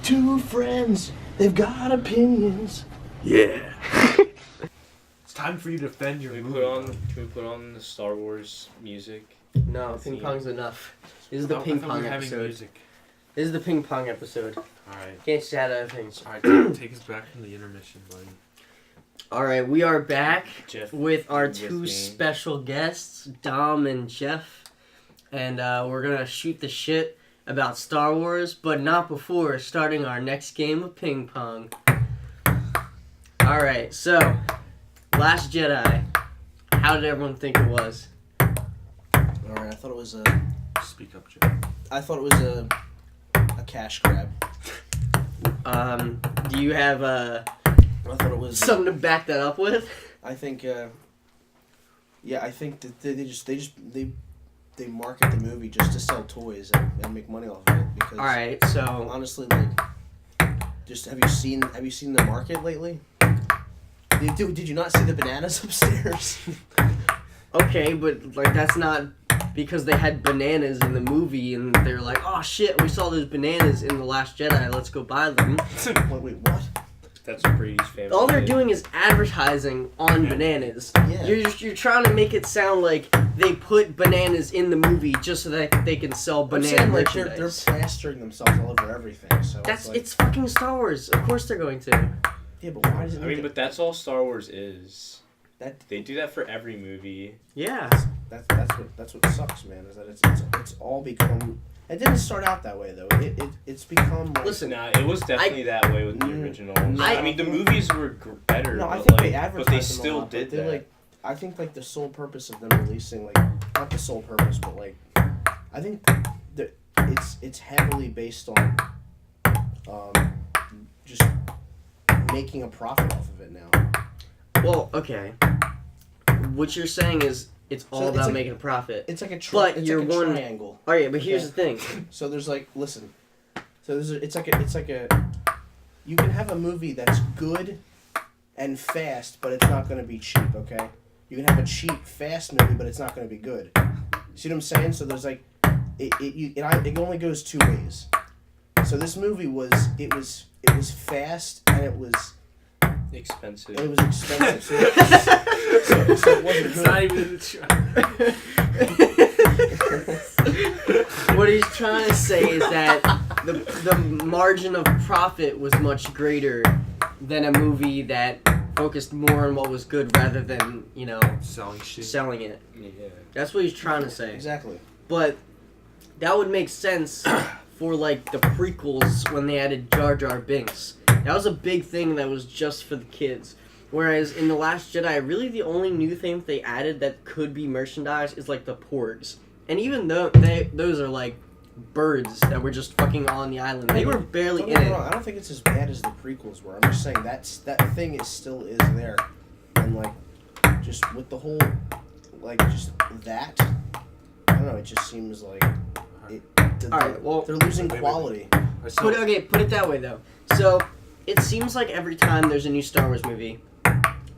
Two friends, they've got opinions. Yeah. It's time for you to defend your movie. Can we put on the Star Wars music? No, ping pong's enough. This is the ping pong episode. Music. This is the ping pong episode. Alright. Can't chat other things. Alright, take us back from the intermission, buddy. Alright, we are back Jeff, with our two special guests, Dom and Jeff. And we're going to shoot the shit about Star Wars, but not before starting our next game of ping pong. Alright, so, Last Jedi. How did everyone think it was? Alright, I thought it was a... Speak up, Jeff. I thought it was a cash grab. Do you have I thought it was something to back that up with? I think I think that they market the movie just to sell toys and make money off of it because Alright, so honestly, like, just have you seen the market lately? Did you not see the bananas upstairs? okay, but like that's not because they had bananas in the movie and they're like, oh shit, we saw those bananas in The Last Jedi, let's go buy them. Wait, what? That's Brady's family. All they're doing is advertising on bananas. Yeah. You're trying to make it sound like they put bananas in the movie just so that they can sell banana merchandise. They're plastering themselves all over everything. So it's fucking Star Wars. Of course they're going to. Yeah, but why does it? But that's all Star Wars is. That they do that for every movie. Yeah. That's what sucks, man. Is that it's all become. It didn't start out that way though. It's become. Like, listen, it was definitely that way with the originals. I mean, the movies were better. No, I think they advertised but they them still a lot, did but that. Like, I think like the sole purpose of them releasing not the sole purpose, but like I think that it's heavily based on just making a profit off of it now. Well, okay. What you're saying is it's all So it's about like- making a profit. It's like a But it's you're like a one- triangle. All right, but here's the thing. So there's like listen. So it's like a you can have a movie that's good and fast, but it's not going to be cheap, okay? You can have a cheap fast movie, but it's not going to be good. See what I'm saying? So there's like it only goes two ways. So this movie was fast and it was Expensive. It was expensive. So it wasn't It's good. not even What he's trying to say is that the margin of profit was much greater than a movie that focused more on what was good rather than, selling shit. selling it. Yeah. That's what he's trying to say. Exactly. But that would make sense for like the prequels when they added Jar Jar Binks. That was a big thing that was just for the kids. Whereas in The Last Jedi, really the only new thing that they added that could be merchandise is like the porgs. And even though those are like birds that were just fucking on the island, they were barely Don't in get me it. wrong, I don't think it's as bad as the prequels were. I'm just saying that thing still is there, and like just with the whole just that. I don't know. It just seems like Alright, well, they're losing wait. quality. So, Put it that way though. So it seems like every time there's a new Star Wars movie,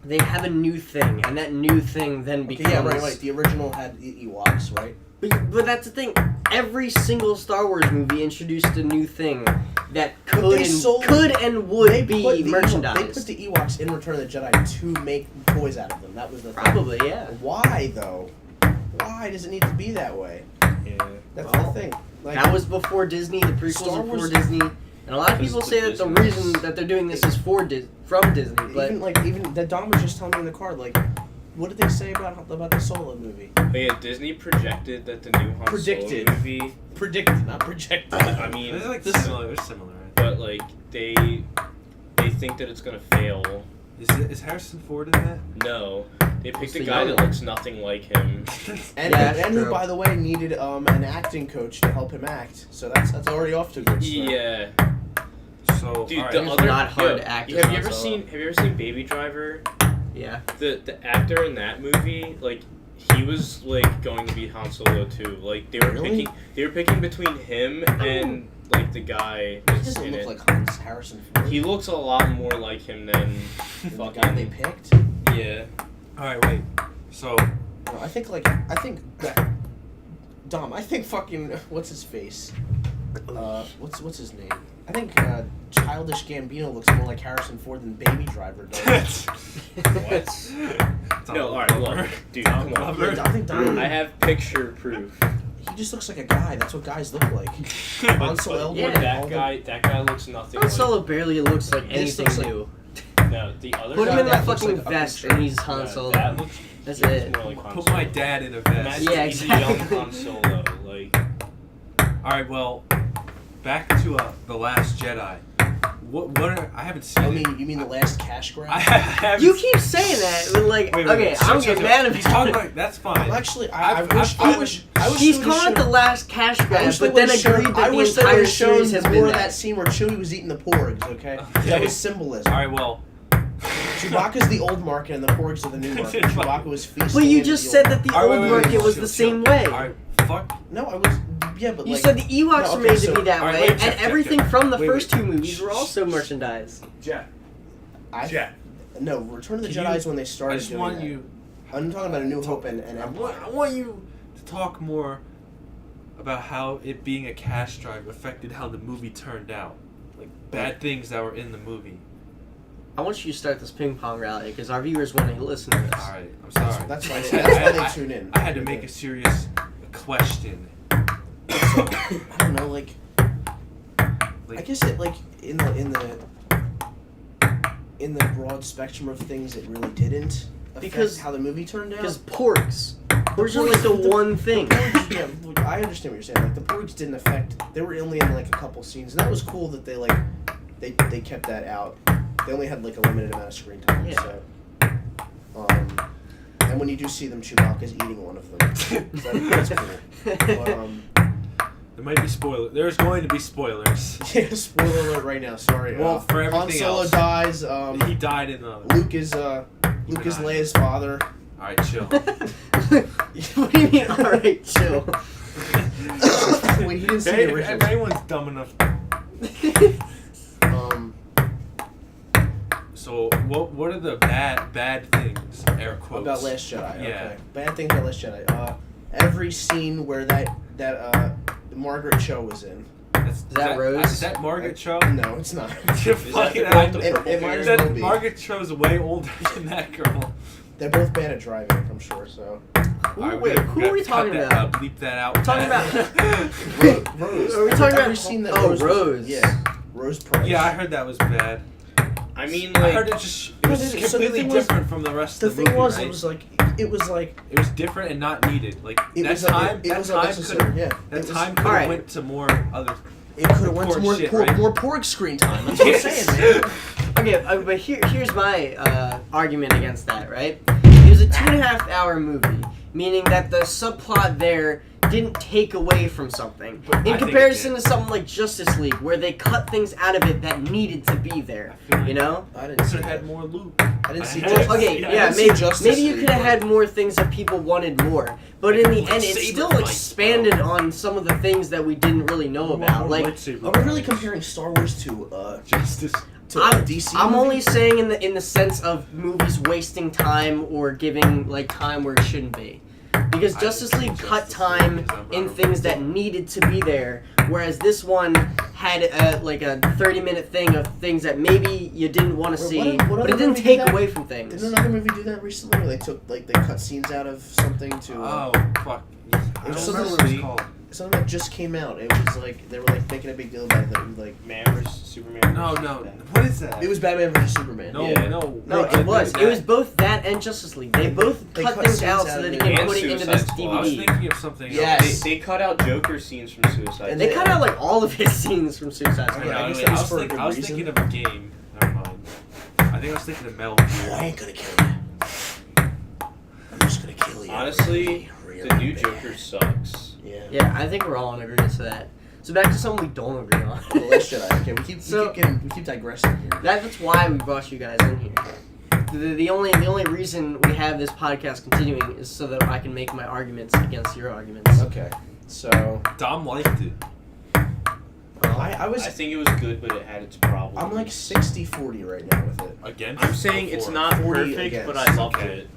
they have a new thing, and that new thing then Okay, becomes. yeah, right. The original had Ewoks, right? But that's the thing. Every single Star Wars movie introduced a new thing that But could they sold- and would be They put merchandise. the Ewoks in Return of the Jedi to make toys out of them. That was the thing. Probably, yeah. Why though? Why does it need to be that way? Yeah. That's Well, the thing. Like, That was before Disney. The prequels Star were before Wars- Disney, and a lot of This people is say the that the Disney reason ones. that they're doing this is from Disney. But even that Dom was just telling me in the car, like, what did they say about the Solo movie? But yeah, Disney projected that the new Han Predicted. Solo movie. Predicted, not projected. I mean, it's like this- similar. They're similar. Right? but like they think that it's gonna fail. Is Harrison Ford in that? No, they picked the a guy young that looks nothing like him. And, Yeah, that's and who, true. by the way, needed an acting coach to help him act. So that's already off to a good start. Yeah, So, dude, all right. the It's other not hard yo, to act Have as you Han ever Solo. seen Baby Driver? yeah, The actor in that movie, like, he was like going to be Han Solo too. Like they were Really? picking between him and like the guy He that's doesn't in look it. like Hans Harrison Ford. He looks a lot more like him than the guy they fucking picked. yeah. All right, wait. So, No, I think that Dom. I think fucking what's his face? What's his name? I think Childish Gambino looks more like Harrison Ford than Baby Driver does. what? No, alright, look, dude, come on. Yeah, I think Dom. I have picture proof. He just looks like a guy. That's what guys look like. Ansel Elgort. Yeah. and all That guy looks nothing Han like. Solo barely looks like This anything looks like- new. No, the other Put him guy. in that that looks fucking like a vest, picture. and he's Han Solo. That looks. That's he looks it. more like Han Put Solo. my dad in a vest. Imagine Yeah, he's exactly. a young Han Solo. Like, All right, well, back to The Last Jedi. What are, I haven't seen I it. mean, you mean the last cash grab? I haven't You keep saying that, but like, Wait, wait, okay, wait. I don't So, get mad he's talking about it. about, that's fine. I'm actually, I I've- wish, I've- I wish, I wish. He's they would've calling it the shown- last cash I grab, wish they but then would've shown- agreed that I the wish they entire would've shown series has more been of that that. scene where Chewie was eating the porgs. Okay, Okay. that was symbolism. All right, well. Chewbacca's the old market and the porgs are the new market. Chewbacca was feasting. But you in just the said old- that the All right, old wait, wait, market wait, was chill, the chill. same way. All right, fuck. No, I was. Yeah, but You like. said the Ewoks No, were okay, made so- to be that all right, way, wait, check, and check, everything check. from the Wait, first wait. two movies were also merchandise. Jack. I, Jack. No, Return of the Can Jedi you- is when they started I just doing want that. you. I'm talking about A New Hope and I Empire. want you to talk more about how it being a cash drive affected how the movie turned out. Like, bad things that were in the movie. I want you to start this ping pong rally because our viewers want to listen to this. Alright, I'm sorry. That's why. I- That's why I- they tune in. I had to make a serious question. I don't know, like. I guess it like in the broad spectrum of things, it really didn't affect Because- how the movie turned out. Because porgs. Porgs are like the one thing. The porgs, yeah, I understand what you're saying. Like the porgs didn't affect. They were only in like a couple scenes, and that was cool that they kept that out. They only had like a limited amount of screen time. Yeah. So, and when you do see them, Chewbacca's eating one of them. So that's cool. But, There might be spoilers. There's going to be spoilers. yeah, spoiler alert right now. Sorry. Well, for Han everything Solo else. dies. He died in the. Luke is Even I- Leia's father. Alright, chill. What do you mean? All right, chill. Wait, he didn't see Hey, the if original. anyone's dumb enough. So what are the bad things? Air quotes. About Last Jedi. Yeah. Okay. Bad things about Last Jedi. Every scene where that Margaret Cho was in. Is that Rose? Is that Margaret Cho? No, it's not. You're Is that fucking the girl out. with the purple It might hair? as well That be. Margaret Cho's way older than that girl. They're both bad at driving, I'm sure. So. Alright, Wait, who are we talking about? Bleep that out. Talking about. Rose. Are we talking about? Every scene that Oh, Rose. Rose. Yeah. Rose Price. Yeah, I heard that was bad. I mean, I like, heard it was So the completely thing was- different from the rest The of the thing movie. was, right? it was like It was different and not needed. Like it that was time, it that was time unnecessary. could Yeah. that It was- time could Alright. have went to more other. It could have went to porn more shit, right? more porg screen time. That's what I'm saying, man. Okay, but here's my argument against that, right? It was a 2.5 hour movie, meaning that the subplot there didn't take away from something. But I In think it comparison did. to something like Justice League, where they cut things out of it that needed to be there, I feel like you know? I didn't see Should have had that. more loot. I didn't see. Well, Justice- Okay, I yeah, didn't see Justice maybe you League, could have but- had more things that people wanted more, but in the end, it Lightsaber still fights, expanded on some of the things that we didn't really know about. Like, Are we really comparing Star Wars to Justice? DC? I'm movie? only saying in the sense of movies wasting time or giving like time where it shouldn't be. Because I Justice didn't see League cut Justice time League 'cause I'm in not a things that fan. needed to be there, whereas this one had like a 30-minute thing of things that maybe you didn't want to What- see, what but other it didn't movie take did that? away from things. Didn't another movie do that recently? Where they cut scenes out of something to Oh fuck! I It was don't something remember what really- it's called. something that just came out. It was like they were like making a big deal about it. That it was like Man vs. Superman. No. What is that? it was Batman vs Superman. No, Yeah. no. No, it was. It was both that and Justice League. They both They cut cut things scenes out out so of that they it. can And put it into Suicide this Squad. I was DVD. thinking of something Yes. else. They cut out Joker scenes from Suicide And They Squad. cut out like all of his scenes from Suicide I Squad. Yeah, I know, guess wait, that was for a good I was reason. thinking of a game. Never mind. I think I was thinking of Metal Gear. I ain't gonna kill you. I'm just gonna kill you. Honestly, Really the new bad. Joker sucks. Yeah. Yeah, I think we're all in agreement to that. So back to something we don't agree on. The Last Jedi. Okay, we keep digressing here. That's why we brought you guys in here. The only reason we have this podcast continuing is so that I can make my arguments against your arguments. Okay, so Dom liked it. I was I think it was good, but it had its problems. I'm like 60-40 right now with it. Again? I'm saying it's not 40 perfect, against. but I loved Okay. it.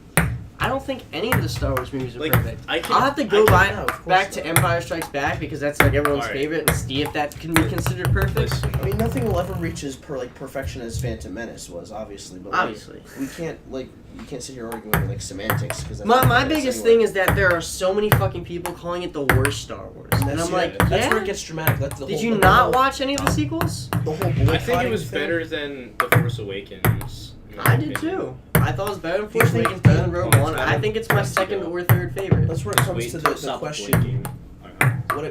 I don't think any of the Star Wars movies are Like, perfect. I can, I'll have to go no, of course back to not. Empire Strikes Back because that's like everyone's Alright. favorite and see if that can be considered perfect. Listen, I mean, nothing will ever reach as perfection as Phantom Menace was, obviously. But like, Obviously. we can't you can't sit here arguing over like semantics because My biggest thing is that there are so many fucking people calling it the worst Star Wars. And I'm like, that's yeah? where it gets dramatic. That's the Did whole, you the not whole- watch any of the sequels? the whole I think it boycotting was thing? better than The Force Awakens. in my I did opinion. too. I thought it was better than Force think- Awakens, better than Rogue Oh, One. it's I better. think it's my Let's second go. or third favorite. That's where it comes Wait to until the stop question. blinking.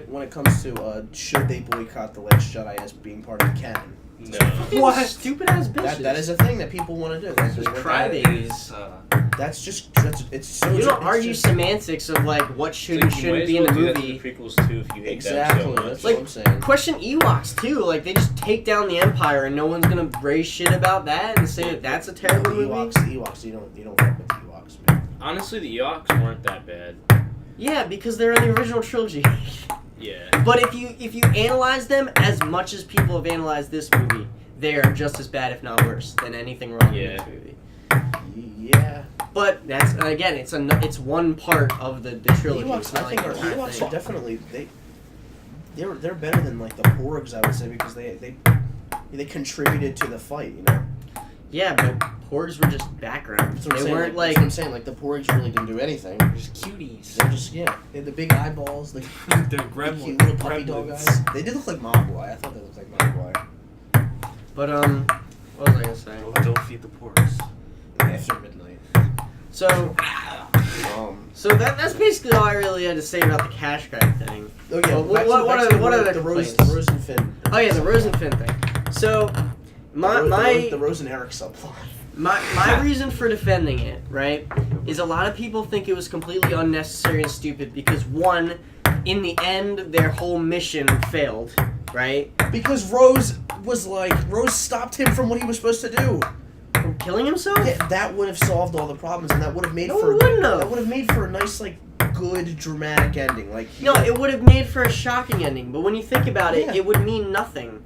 When it comes to should they boycott the Last Jedi as being part of the canon? No. What? Stupid ass bitches. That is a thing that people want to do. That's Just what- cry. Crybabies. That's just it's so. You don't it's argue just- semantics of like what should and Like, you might shouldn't as be in the well do that to movie. the prequels too if you hate Exactly. them so much. That's Like, what I'm saying. Question Ewoks too. Like they just take down the Empire and no one's gonna raise shit about that and say that that's a terrible The movie. Ewoks. You don't fuck with the Ewoks, man. Honestly, the Ewoks weren't that bad. Yeah, because they're in the original trilogy. Yeah. But if you analyze them as much as people have analyzed this movie, they are just as bad, if not worse, than anything wrong in Yeah. this movie. Yeah. But that's again, it's one part of the The trilogy. Ewoks, It's not I think, like the the entire Ewoks thing. are definitely they're better than like the Porgs, I would say, because they contributed to the fight. You know. Yeah, but Porgs were just background. That's what I'm They saying, weren't that's like what I'm saying. Like the Porgs really didn't do anything. Just cuties. They're just they had the big eyeballs, the They're cute little puppy dog gremlins. eyes. They did look like Mogwai. I thought they looked like Mogwai. But what was I gonna say? Don't feed the porks. After midnight. So that's basically all I really had to say about the cash grab thing. Oh yeah. Well, back what to are the the Rose complaints? and Finn? Oh yeah, the Rose and Finn thing. So the Rose and Eric subplot. My reason for defending it, right, is a lot of people think it was completely unnecessary and stupid because one, in the end, their whole mission failed, right? Because Rose stopped him from what he was supposed to do. From killing himself? Yeah, that would have solved all the problems, and that would have made No, for it wouldn't have. That would have made for a nice, like, good dramatic ending. Like No, it would have made for a shocking ending, but when you think about it, Yeah. it would mean nothing.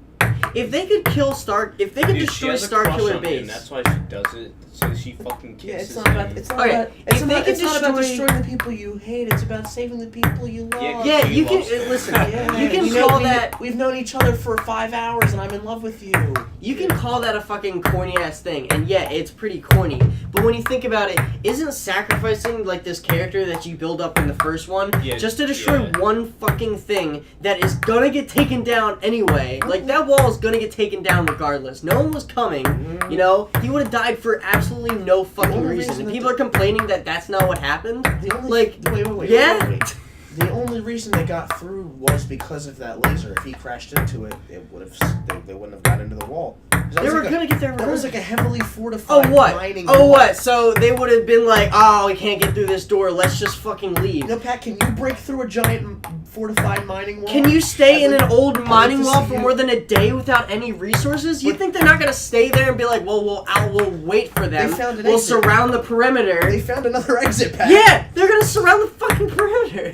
If they could kill Stark, if they could Dude, she destroy has a crush Starkiller on him, Base. That's why she does it. So she fucking kisses Yeah, it's not him. about. It's not Okay, about. if It's, they about, could it's not about destroy- destroying the people you hate. It's about saving the people you love. Yeah, He you can loves her. listen. Yeah, You can we know- call we- that. We've known each other for 5 hours, and I'm in love with you. You can call that a fucking corny ass thing, and yeah, it's pretty corny. But when you think about it, isn't sacrificing like this character that you build up in the first one Yeah, just to destroy yeah. one fucking thing that is gonna get taken down anyway? Like that wall is gonna get taken down regardless. No one was coming. You know, he would have died for absolutely no fucking only reason. reason And that people are complaining that that's not what happened. The only Like, wait, yeah. wait. The only reason they got through was because of that laser. If he crashed into it, it would have they wouldn't have got into the wall. They were gonna get their That was revenge. like a heavily fortified Oh what? mining Oh wall. what? So they would have been like, oh, we can't get through this door. Let's just fucking leave. You know, Pat, can you break through a giant fortified mining wall? Can you stay in I'd an like- old I'd like mining to wall see for you- more than a day without any resources? You But- think they're not gonna stay there and be like, well, we'll wait for them. They found an We'll exit. surround the perimeter. They found another exit, Pat. Yeah, they're gonna surround the fucking perimeter.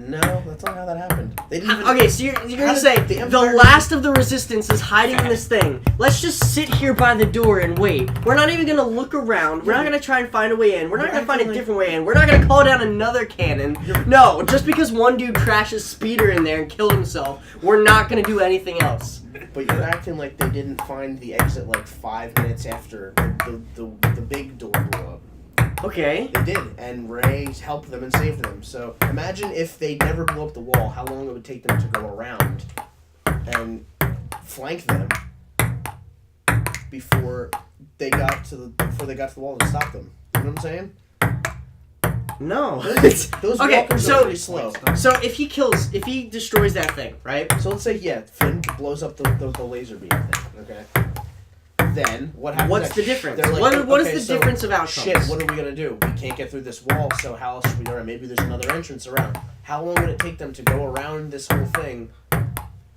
No, that's not how that happened. They didn't even. Okay, so you're How gonna did say the the Empire- last of the resistance is hiding in this thing. Let's just sit here by the door and wait. We're not even gonna look around. We're not gonna try and find a way in. We're not You're gonna find a acting like- different way in. We're not gonna call down another cannon. No, just because one dude crashes speeder in there and killed himself, we're not gonna do anything else. But you're acting like they didn't find the exit like 5 minutes after the big door blew up. Okay. They did, and Ray helped them and saved them. So imagine if they never blew up the wall, how long it would take them to go around and flank them before they got to the wall and stop them. You know what I'm saying? No. Those Okay, walkers so- are pretty slow. So if he destroys that thing, right? So let's say Finn blows up the laser beam thing. Okay. Then what happens? What's next? the difference? They're like, What is okay, the so difference of outcomes? Shit, what are we gonna do? We can't get through this wall, so how else should we do it? Maybe there's another entrance around. How long would it take them to go around this whole thing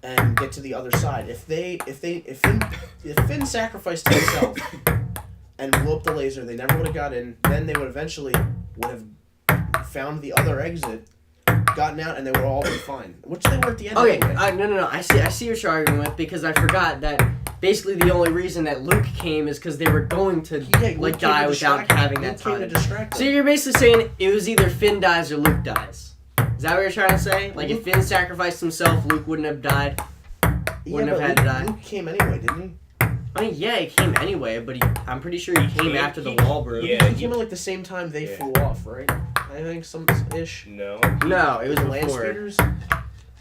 and get to the other side? If Finn sacrificed himself and blew up the laser, they never would have got in. Then they would have found the other exit, gotten out, and they would all be fine. Which they were at the end. Okay, anyway. no. I see what you're arguing with because I forgot that basically the only reason that Luke came is because they were going to Luke came die to without distract them. having that Luke came to time. distract So them. you're basically saying it was either Finn dies or Luke dies. Is that what you're trying to say? Like if Finn sacrificed himself, Luke wouldn't have died. Wouldn't have had to die. Luke came anyway, didn't he? I mean, yeah, he came anyway, but I'm pretty sure he came after the wall broke. Yeah. He came in like the same time they flew off, right? I think some ish. No. No, it was Land before. speeders.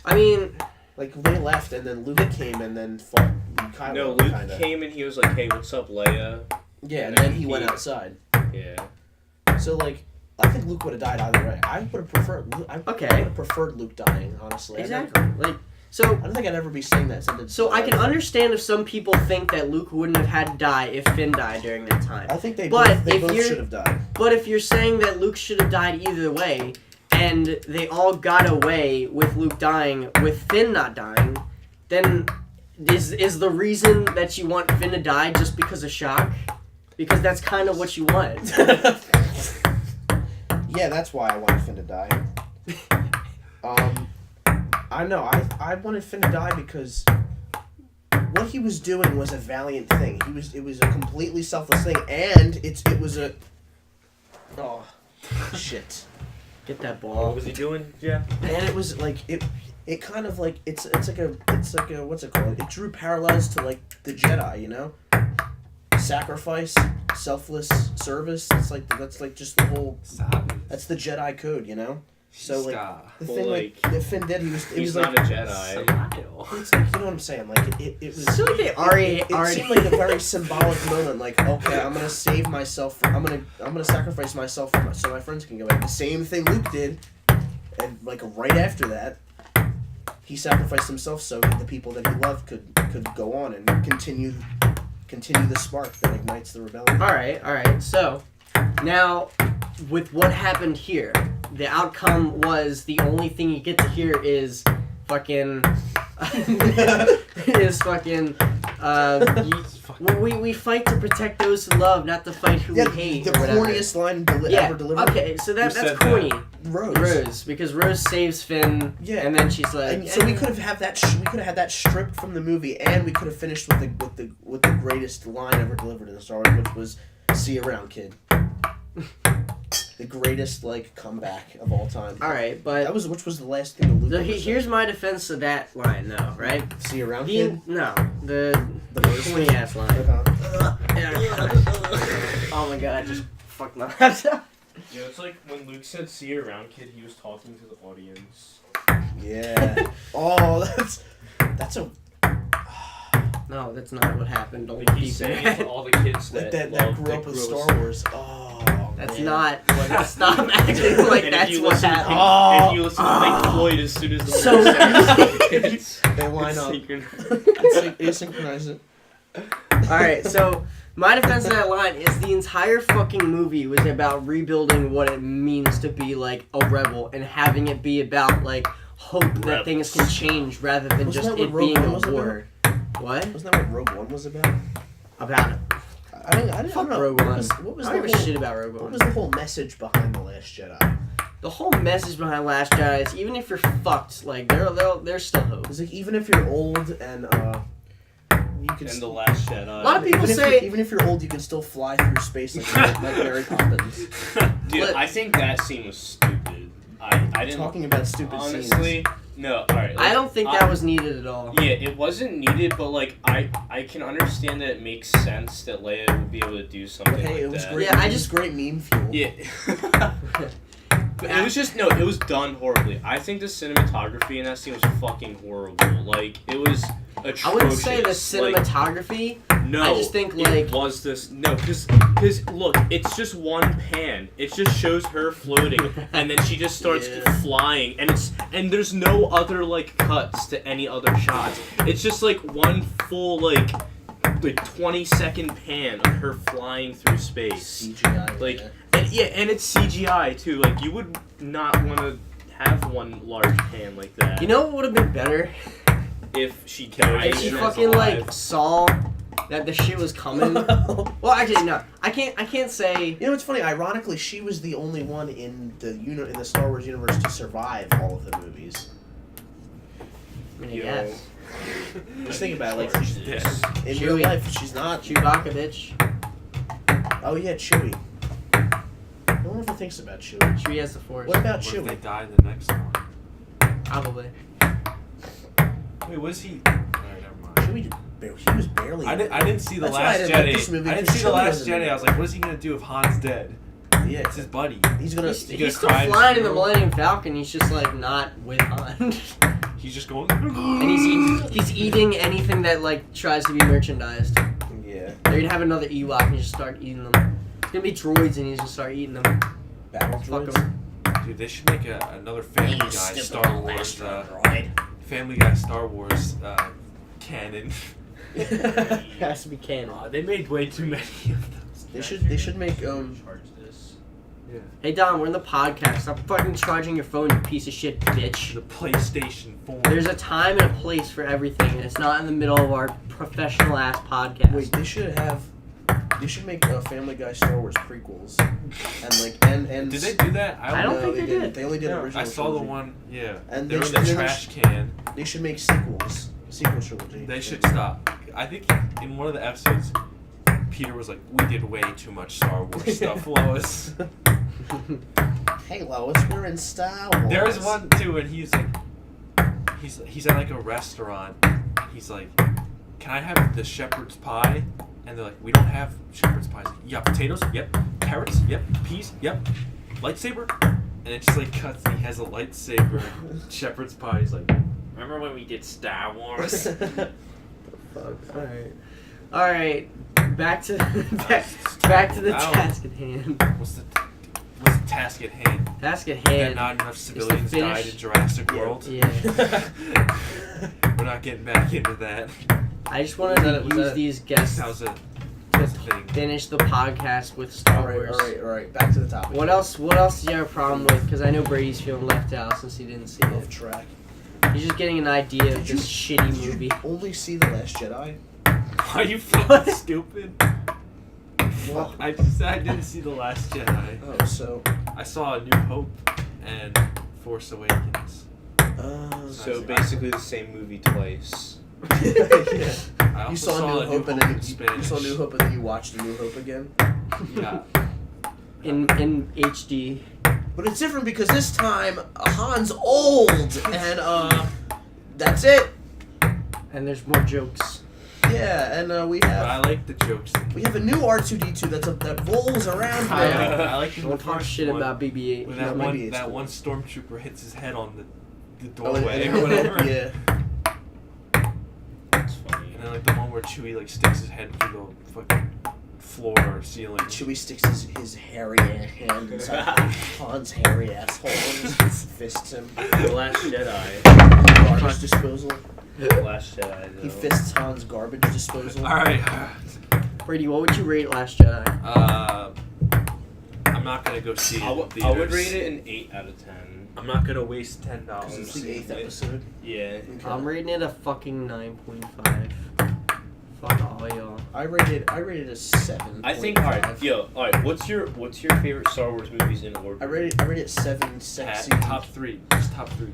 I mean, Like they left, and then Luke came, and then fought Kylo. No, Luke kinda. came and he was like, "Hey, what's up, Leia?" Yeah, and then he went outside. Yeah. So like, I think Luke would have died either way. I would have preferred. I Okay. would have preferred Luke dying, honestly. exactly. Like, I don't think I'd ever be saying that sentence. so I can understand if some people think that Luke wouldn't have had to die if Finn died during that time. I think they But both if you're- should have died. But if you're saying that Luke should have died either way, and they all got away with Luke dying, with Finn not dying, then is the reason that you want Finn to die just because of shock? Because that's kind of what you want. Yeah, that's why I wanted Finn to die. I know. I wanted Finn to die because what he was doing was a valiant thing. It was a completely selfless thing, and it was a. Oh, shit. Get that What ball. was he doing? Yeah. And it was like it kind of like it's like a what's it called? It drew parallels to like the Jedi, you know? Sacrifice, selfless service. That's like just the whole. Stop. That's the Jedi code, you know. So like Stop. the Well, thing like, that Finn did, it He's was not like a Jedi. it's like you know what I'm saying. Like it was. I feel like they already- It seemed like a very symbolic moment. Like okay, I'm gonna save myself. I'm gonna sacrifice myself so my friends can go back. The same thing Luke did, and like right after that, he sacrificed himself so that the people that he loved could go on and continue the spark that ignites the rebellion. All right. So now, with what happened here, the outcome was the only thing you get to hear is fucking. Is fucking. fucking. Well, we fight to protect those who love, not to fight who we hate. The or whatever. corniest line ever delivered. Okay, so that's said corny. that? Rose. Because Rose saves Finn. Yeah. And then she's like. And so we could have had that. We could have had that stripped from the movie, and we could have finished with the greatest line ever delivered in the Star Wars, which was "See you around, kid." The greatest comeback of all time. All right, but which was the last thing that Luke. here's my defense of that line, though. Right? See you around, kid. No, the corny ass line. Oh my god! I just fucked my laptop. Yeah, it's like when Luke said "see you around, kid," he was talking to the audience. Yeah. Oh, that's a. No, that's not what happened. Don't Like he's keep saying that. to all the kids That that grew up with Star Wars. Oh, That's man. not. Stop acting like And that's if you what listen, happened. if you listen to Pink Floyd as soon as the So- kids, They line up. synchronized. Asynchronize it. Alright, so my defense of that line is the entire fucking movie was about rebuilding what it means to be like a rebel and having it be about like hope that things can change rather than Wasn't just that it what Rogue being One a was war. What? Wasn't that what Rogue One was about? About it. I didn't Fuck know. Rogue What One. was, what was I the don't give a whole, shit about Rogue what One. was the whole message behind The Last Jedi? The whole message behind Last Jedi is even if you're fucked, like there's still hope. It's like even if you're old and you can. And the Last Jedi. A lot of people say even if you're old, you can still fly through space like Mary Poppins. Dude, But- I think that scene was stupid. I didn't. Talking about stupid honestly, scenes. no. All right. I don't think that was needed at all. Yeah, it wasn't needed, but like I can understand that it makes sense that Leia would be able to do something But hey, like it was that. great. Yeah, it was great meme fuel. Yeah. But it was just it was done horribly. I think the cinematography in that scene was fucking horrible. Like it was atrocious. I wouldn't say the Like, cinematography. no, I just think, like- it was this. No, because look, it's just one pan. It just shows her floating, and then she just starts Yeah. flying, and there's no other like cuts to any other shots. It's just like one full like 20-second pan of her flying through space. CGI. Like, yeah. and it's CGI too. Like you would not want to have one large pan like that. You know what would have been better? if she died. If she and fucking is alive. like saw that the shit was coming. Well, actually no. I can't say. You know what's funny? Ironically, she was the only one in the Star Wars universe to survive all of the movies. I mean, Yo. yes. Just think about it, like She's dead. in Chewie. real life, she's not. Chewbacca, bitch. Oh yeah, Chewie. No one ever thinks about Chewie. Chewie has the Force. What about What if they Chewie? die in the next one? Probably. Wait, was he? Alright, never mind. Chewie, he was barely. I didn't see the That's why I Last didn't like this Jedi. movie, I didn't 'cause see the Chewie Last wasn't in Jedi. it. I was like, what is he gonna do if Han's dead? Yeah, It's his buddy. he's gonna. He's gonna still cry flying in the through? Millennium Falcon. He's just like not with Han. He's just going. And he's eating anything that like tries to be merchandised. Yeah. They're gonna have another Ewok and just start eating them. It's gonna be droids and he's gonna start eating them. Battle Fuck droids. 'em. Dude, they should make another Family Guy Star Wars. Family Guy Star Wars canon. Has to be canon. They made way too many of those. They should make Charge this. Yeah. Hey Dom, we're in the podcast. Stop fucking charging your phone, you piece of shit, bitch. The PlayStation 4. There's a time and a place for everything, and it's not in the middle of our professional ass podcast. Wait, they should make Family Guy Star Wars prequels, and and. Did they do that? I don't think they didn't. did. They only did No. original. I saw the trilogy. one. Yeah. And They they were in should- the they trash can. They should make sequels. Sequel trilogy. They should stop. I think in one of the episodes, Peter was like, "We did way too much Star Wars stuff, Lois." Hey Lois, we're in Star Wars. There was one too, and he's like, he's at like a restaurant. He's like, "Can I have the shepherd's pie?" And they're like, "We don't have shepherd's pies." Like, "You got potatoes? Yep. Carrots? Yep. Peas? Yep. Lightsaber?" And it just like cuts, and he has a lightsaber shepherd's pie. He's like, "Remember when we did Star Wars?" Fuck. Alright. Back to back to the Ow. task at hand. What's the task at hand? Task at That hand. not enough civilians finish- died in Jurassic World. Yeah. We're not getting back into that. I just wanted to was use that- these guests That was a to thing. finish the podcast with Star Alright, Wars. alright. Back to the topic. What else do you have a problem with? Because I know Brady's feeling left out since he didn't see Off it. track. He's just getting an idea of Did this shitty movie. Only see The Last Jedi? Are you fucking stupid? Well, I didn't see The Last Jedi. oh, so. I saw A New Hope and Force Awakens. So basically the same movie twice. Yeah. I also You saw New Hope and in then Spanish. you saw New Hope and then you watched A New Hope again. Yeah. In HD. But it's different because this time Han's old and that's it. And there's more jokes. Yeah, and we But I have like the jokes. a new R2D2 that rolls around I there. like, I like the Don't talk first shit one, about BB-8. when No, that maybe one it's that cool. one stormtrooper hits his head on the Oh, doorway and- or whatever. Yeah. That's funny. And then like the one where Chewie like sticks his head through the fucking floor or ceiling. Chewie sticks his hairy hand inside Han's hairy asshole and just fists him. The Last Jedi. Garbage disposal. The Last Jedi. Though. He fists Han's garbage disposal. All right. Brady, what would you rate Last Jedi? I'm not gonna go see it. I in would theaters. rate it an 8 out of 10. I'm not gonna waste $10 Because it's the seeing 8th it. episode. Yeah. Okay. I'm rating it a fucking 9.5. Fuck all y'all. I rated a 7. I think alright, what's your favorite Star Wars movies in order? I rated it 7 sexy. Top 3. Just top 3.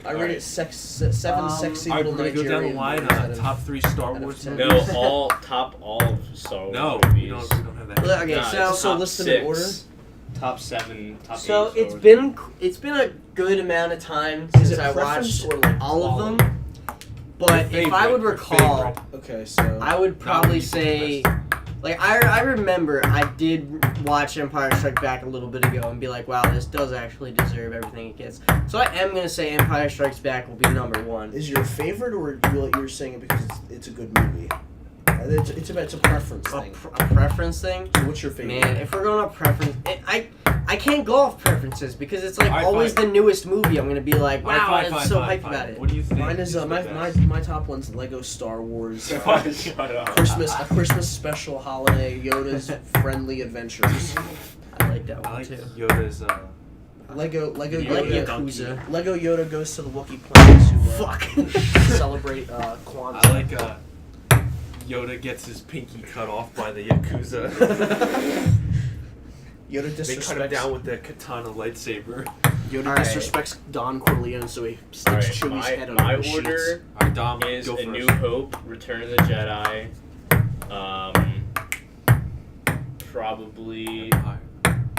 I rated it 7 sexy Alright, little we're gonna go down the Nigerian line boys out on of- top 3 Star out of Wars 10. movies. No, all of Star Wars No, movies. we don't have that. Okay, Nah, so it's so top list them in 6, order? Top 7, top 8 So Star it's been a good amount of time Is since it I preference watched or like all of quality? them. But if I would Your recall, favorite. Okay, so I would probably Not say, best. like I remember I did watch Empire Strikes Back a little bit ago and be like, wow, this does actually deserve everything it gets. So I am gonna say Empire Strikes Back will be number 1. is your favorite or you're saying it because it's a good movie? It's a preference thing. A preference thing. So what's your favorite? Man, if we're going off preference, I can't go off preferences because it's like Alright, always fine. the newest movie. I'm gonna be like, wow, Alright, I'm fine, so fine, hyped fine. about it. What do you think? Mine is the my best? my top one's Lego Star Wars Shut up. Christmas special holiday Yoda's Friendly Adventures. I like that I one like too. Yoda's. Lego I like Yoda. Yakuza. Lego Yoda goes to the Wookiee planet to Fuck. celebrate Kwanzaa. I like Yoda gets his pinky cut off by the Yakuza. Yoda They cut him disrespects down with the katana lightsaber. Yoda Alright. disrespects Don Corleone, so he sticks Alright, Chewie's head on my the sheets. order Alright, Dom, is go A first. New Hope, Return of the Jedi, probably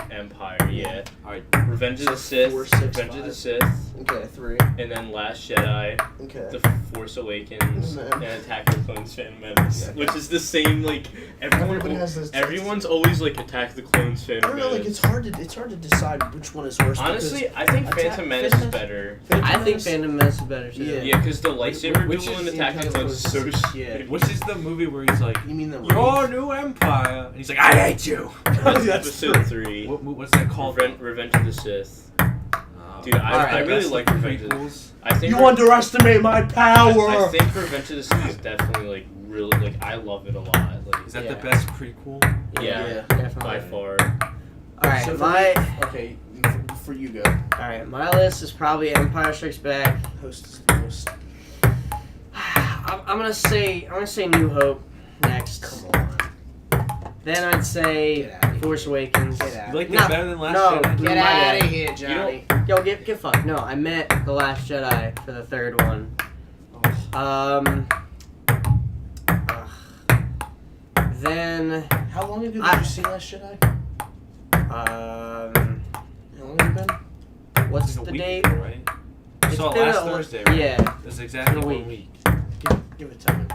Empire, yeah. Alright, Revenge of the So Sith, 4, 6, Revenge of the 5. Sith, Okay, 3. and then Last Jedi, Okay. The Force Awakens, Man. and Attack of the Clones Phantom Menace, Yeah. which is the same, like, Everybody has this. everyone's always, like, Attack of the Clones I Phantom don't know. Like Menace. it's hard to decide which one is worse. Honestly, I think Phantom Menace is better. I think Phantom Menace is better too. Yeah. Yeah, because the lightsaber Which duel is in Attack of the Clones is so Yeah. stupid. which is the movie where he's like, You mean the "Your new empire," and he's like, "I hate you." That's That's episode 3. What's that called? Revenge of the Sith. Dude, I Alright, really That's like the Revenge of the prequels. I think You underestimate my power. I think Revenge of the Sith is definitely like really like I love it a lot. Like Is that Yeah. the best prequel? yeah, Definitely. by far. Alright, So for my me- okay, for you go. alright, my list is probably Empire Strikes Back. Host is the host. I'm gonna say New Hope next. Come on. Then I'd say Get outta here. Force Awakens. Get out. You like No, that better than Last no. Jedi? Get Get my out bad. of here, Johnny. Yo, get fucked. No, I meant The Last Jedi for the third one. Then How long ago did I- you see Last Jedi? How um, long have you been? what's It's a the week date? ago, right? I It's saw it been last a- Thursday, right? Yeah. That's exactly It's been a 1 week. Give it time.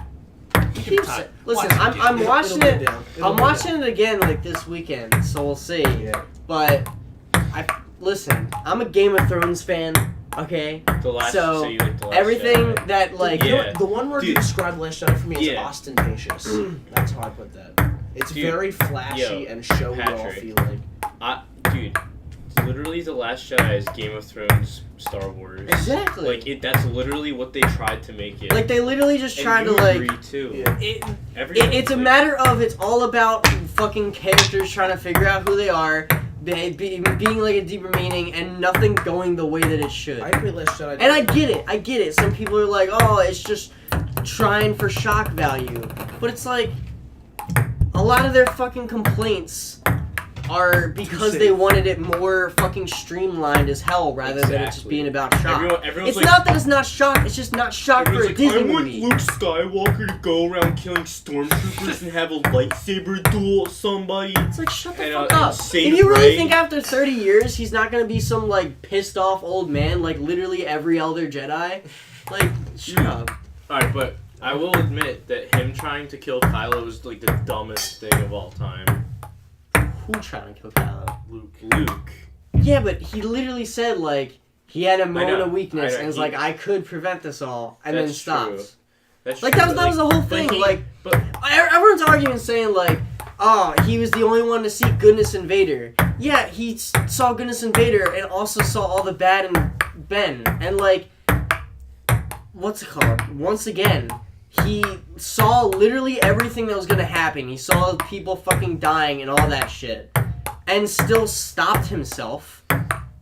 Keep time. sa- Listen, Watch it, I'm dude. watching It'll it. go down. It'll I'm go watching down. it again like this weekend, so we'll see. Yeah. But listen, I'm a Game of Thrones fan. Okay, The last So, you like the last everything Jedi. that like You know Yeah. what? The one word to Dude. describe Last Jedi for me is Yeah. ostentatious. That's how I put that. It's Dude. very flashy Yo, and showy all Patrick. feeling. Dude, literally the Last Jedi is Game of Thrones Star Wars. exactly. Like that's literally what they tried to make it. Like they literally just and tried to you like. agree too. Yeah. It's a matter of it's all about fucking characters trying to figure out who they are, being like a deeper meaning, and nothing going the way that it should. I agree Last Jedi. And I get it. Some people are like, oh, it's just trying for shock value. But it's like, a lot of their fucking complaints are because they wanted it more fucking streamlined as hell rather than it just being about shock. It's not that it's not shock, it's just not shock for a Disney movie. I want Luke Skywalker to go around killing stormtroopers and have a lightsaber duel with somebody. It's like, shut the fuck up. If you really think after 30 years he's not gonna be some, like, pissed off old man like literally every Elder Jedi? Like, shut up. Alright, but I will admit that him trying to kill Kylo was, like, the dumbest thing of all time. Who trying to kill Kylo? Luke. Yeah, but he literally said, like, he had a moment of weakness I know. and was like, I could prevent this all, and then stopped. True. That's like, true. that was the whole thing. Everyone's arguing saying, like, oh, he was the only one to see goodness in Vader. Yeah, he saw goodness in Vader and also saw all the bad in Ben. And, like, what's it called? Once again, he saw literally everything that was gonna happen. He saw people fucking dying and all that shit. And still stopped himself.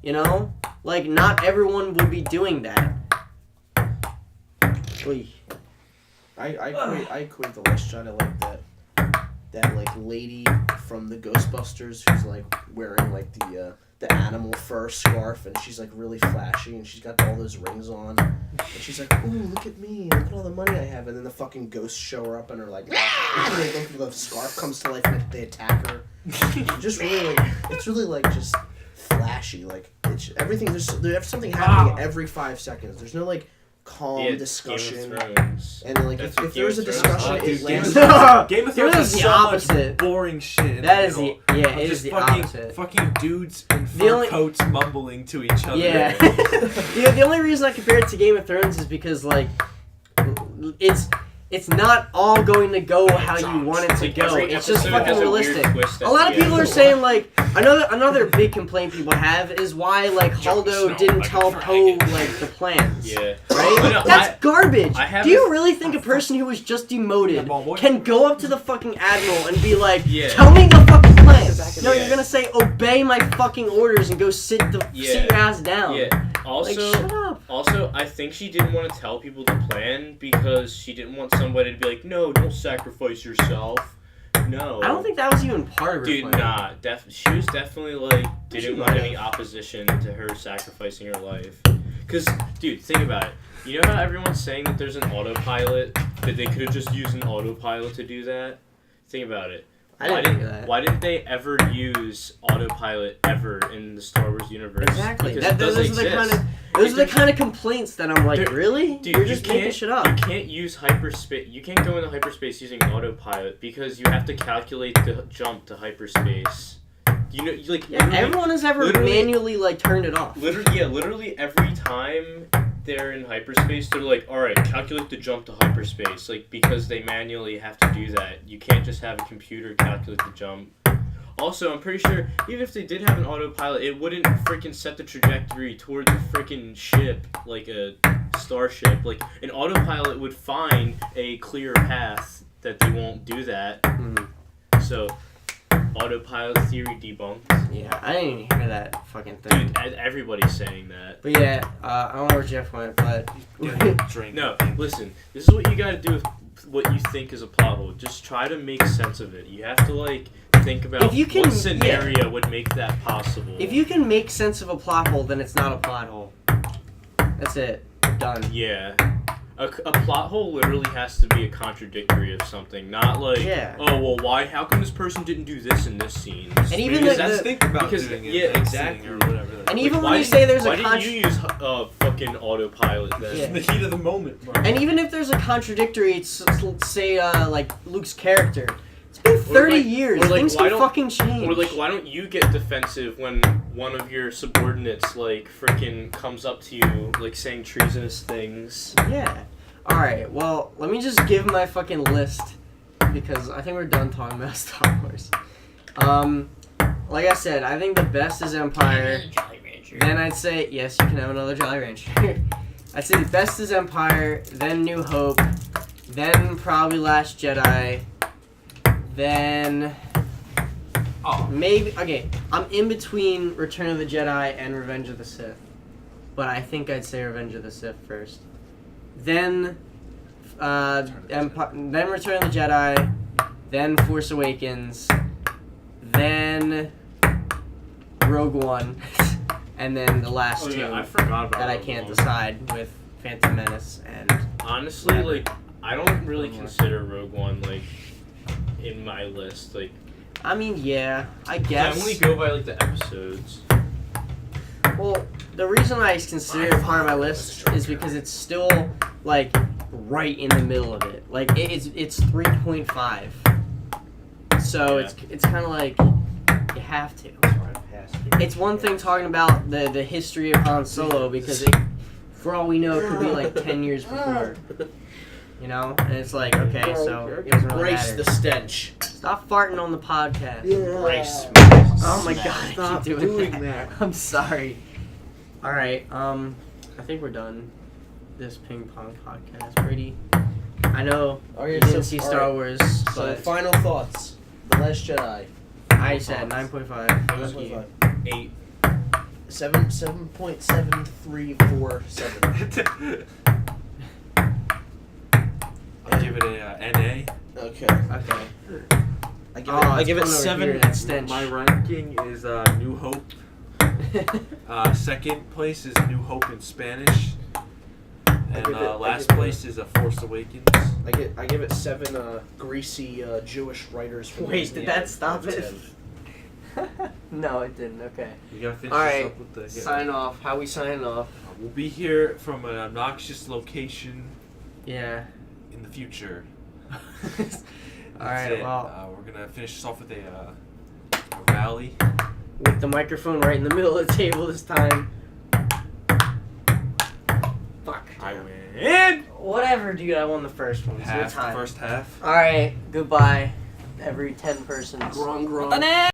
You know? Like, not everyone would be doing that. Oy. I equate the Last Jedi like that like lady from the Ghostbusters who's like wearing like the animal fur scarf and she's like really flashy and she's got all those rings on and she's like, ooh, look at me, look at all the money I have, and then the fucking ghosts show her up and are like, the scarf comes to life and they attack her. Just really like, it's really like just flashy, like it's everything. There's something happening every 5 seconds. There's no like calm discussion, and like if there was a discussion, it lands. Game of Thrones is the so opposite. Much boring shit. That is it is the opposite. Fucking dudes in fur coats mumbling to each other. Yeah. The only reason I compare it to Game of Thrones is because like it's not all going to go how you want it to go. It's just fucking realistic. A lot of people are saying like another big complaint people have is why like Holdo didn't tell Poe like the plans. Yeah. Right? That's garbage. Do you really think a person who was just demoted can go up to the fucking admiral and be like, tell me the fucking plans? No, you're gonna say obey my fucking orders and go sit your ass down. Yeah. Also, like, shut up. Also, I think she didn't want to tell people the plan because she didn't want somebody to be like, no, don't sacrifice yourself. No. I don't think that was even part of her plan. Dude, nah. She was definitely like, didn't want any opposition to her sacrificing her life. Because, dude, think about it. You know how everyone's saying that there's an autopilot? That they could have just used an autopilot to do that? Think about it. Why didn't they ever use autopilot ever in the Star Wars universe? Exactly. Those are the kind of complaints that I'm like, really? Dude, you're just making shit up. You can't use hyperspace. You can't go into hyperspace using autopilot because you have to calculate the jump to hyperspace. You know, like everyone has ever manually like turned it off. Literally every time they're in hyperspace, they're like, all right, calculate the jump to hyperspace, like because they manually have to do that. You can't just have a computer calculate the jump. Also, I'm pretty sure even if they did have an autopilot, it wouldn't freaking set the trajectory toward the freaking ship like a starship. Like an autopilot would find a clear path that they won't do that. So. Autopilot theory debunked. Yeah, I didn't even hear that fucking thing. Dude, everybody's saying that. But yeah, I don't know where Jeff went, but... No, listen, this is what you gotta do with what you think is a plot hole. Just try to make sense of it. You have to, like, think about what scenario would make that possible. If you can make sense of a plot hole, then it's not a plot hole. That's it. Done. Yeah. A plot hole literally has to be a contradictory of something, not like, oh, well, why? How come this person didn't do this in this scene? And even think about doing it, exactly. Or whatever. And even when you say there's why didn't you use fucking autopilot then? Yeah. The heat of the moment, bro. And even if there's a contradictory, say like Luke's character. It's been 30 years. Things can fucking change. Or like, why don't you get defensive when one of your subordinates like freaking comes up to you like saying treasonous things? Yeah. Alright, well, let me just give my fucking list because I think we're done talking about Star Wars. Like I said, I think the best is Empire. Then I'd say, yes, you can have another Jolly Rancher. I'd say the best is Empire, then New Hope, then probably Last Jedi, then... Okay, I'm in between Return of the Jedi and Revenge of the Sith. But I think I'd say Revenge of the Sith first. Then then Return of the Jedi, then Force Awakens, then Rogue One, and then the last two I forgot about that I Rogue can't One. decide with Phantom Menace and. Honestly, Whatever. like, I don't really One more. consider Rogue One, like, in my list. Like, I mean, yeah, I I guess. only go by, like, the episodes. Well, the reason I consider it part of my list is because it's still like right in the middle of it. Like it's 3.5. So Yeah. it's kind of like you have to. It's one thing talking about the history of Han Solo because for all we know, it could be like 10 years before. You know, and it's like okay, so it doesn't really Brace matter. the stench. Stop farting on the podcast. Brace. Oh my god, I Stop keep doing doing that. I'm sorry. Alright, I think we're done. This ping pong podcast. Brady, I know you didn't see Star Wars, So but final thoughts. The Last Jedi. I said 9.5. Thank you. 8. 7.7347. I'll give it a NA. Okay. Okay. I give it, Oh, I it's give it coming over 7. here, that stench. My ranking is New Hope. Second place is New Hope in Spanish. And give it- I last give it- place is Force Awakens. I give it 7 greasy Jewish writers. From Wait, Disney did that out stop of it? 10. No, it didn't. Okay. We gotta finish All this right. up with the. Sign off. How we signing off? We'll be here from an obnoxious location Yeah. in the future. All right. That's it. Well, We're gonna finish this off with a rally. with the microphone right in the middle of the table this time. Fuck. I win. Whatever, dude. I won the first one. It's your Half the time. first half. All right. Goodbye, every 10 persons. Grung, grung. Banana!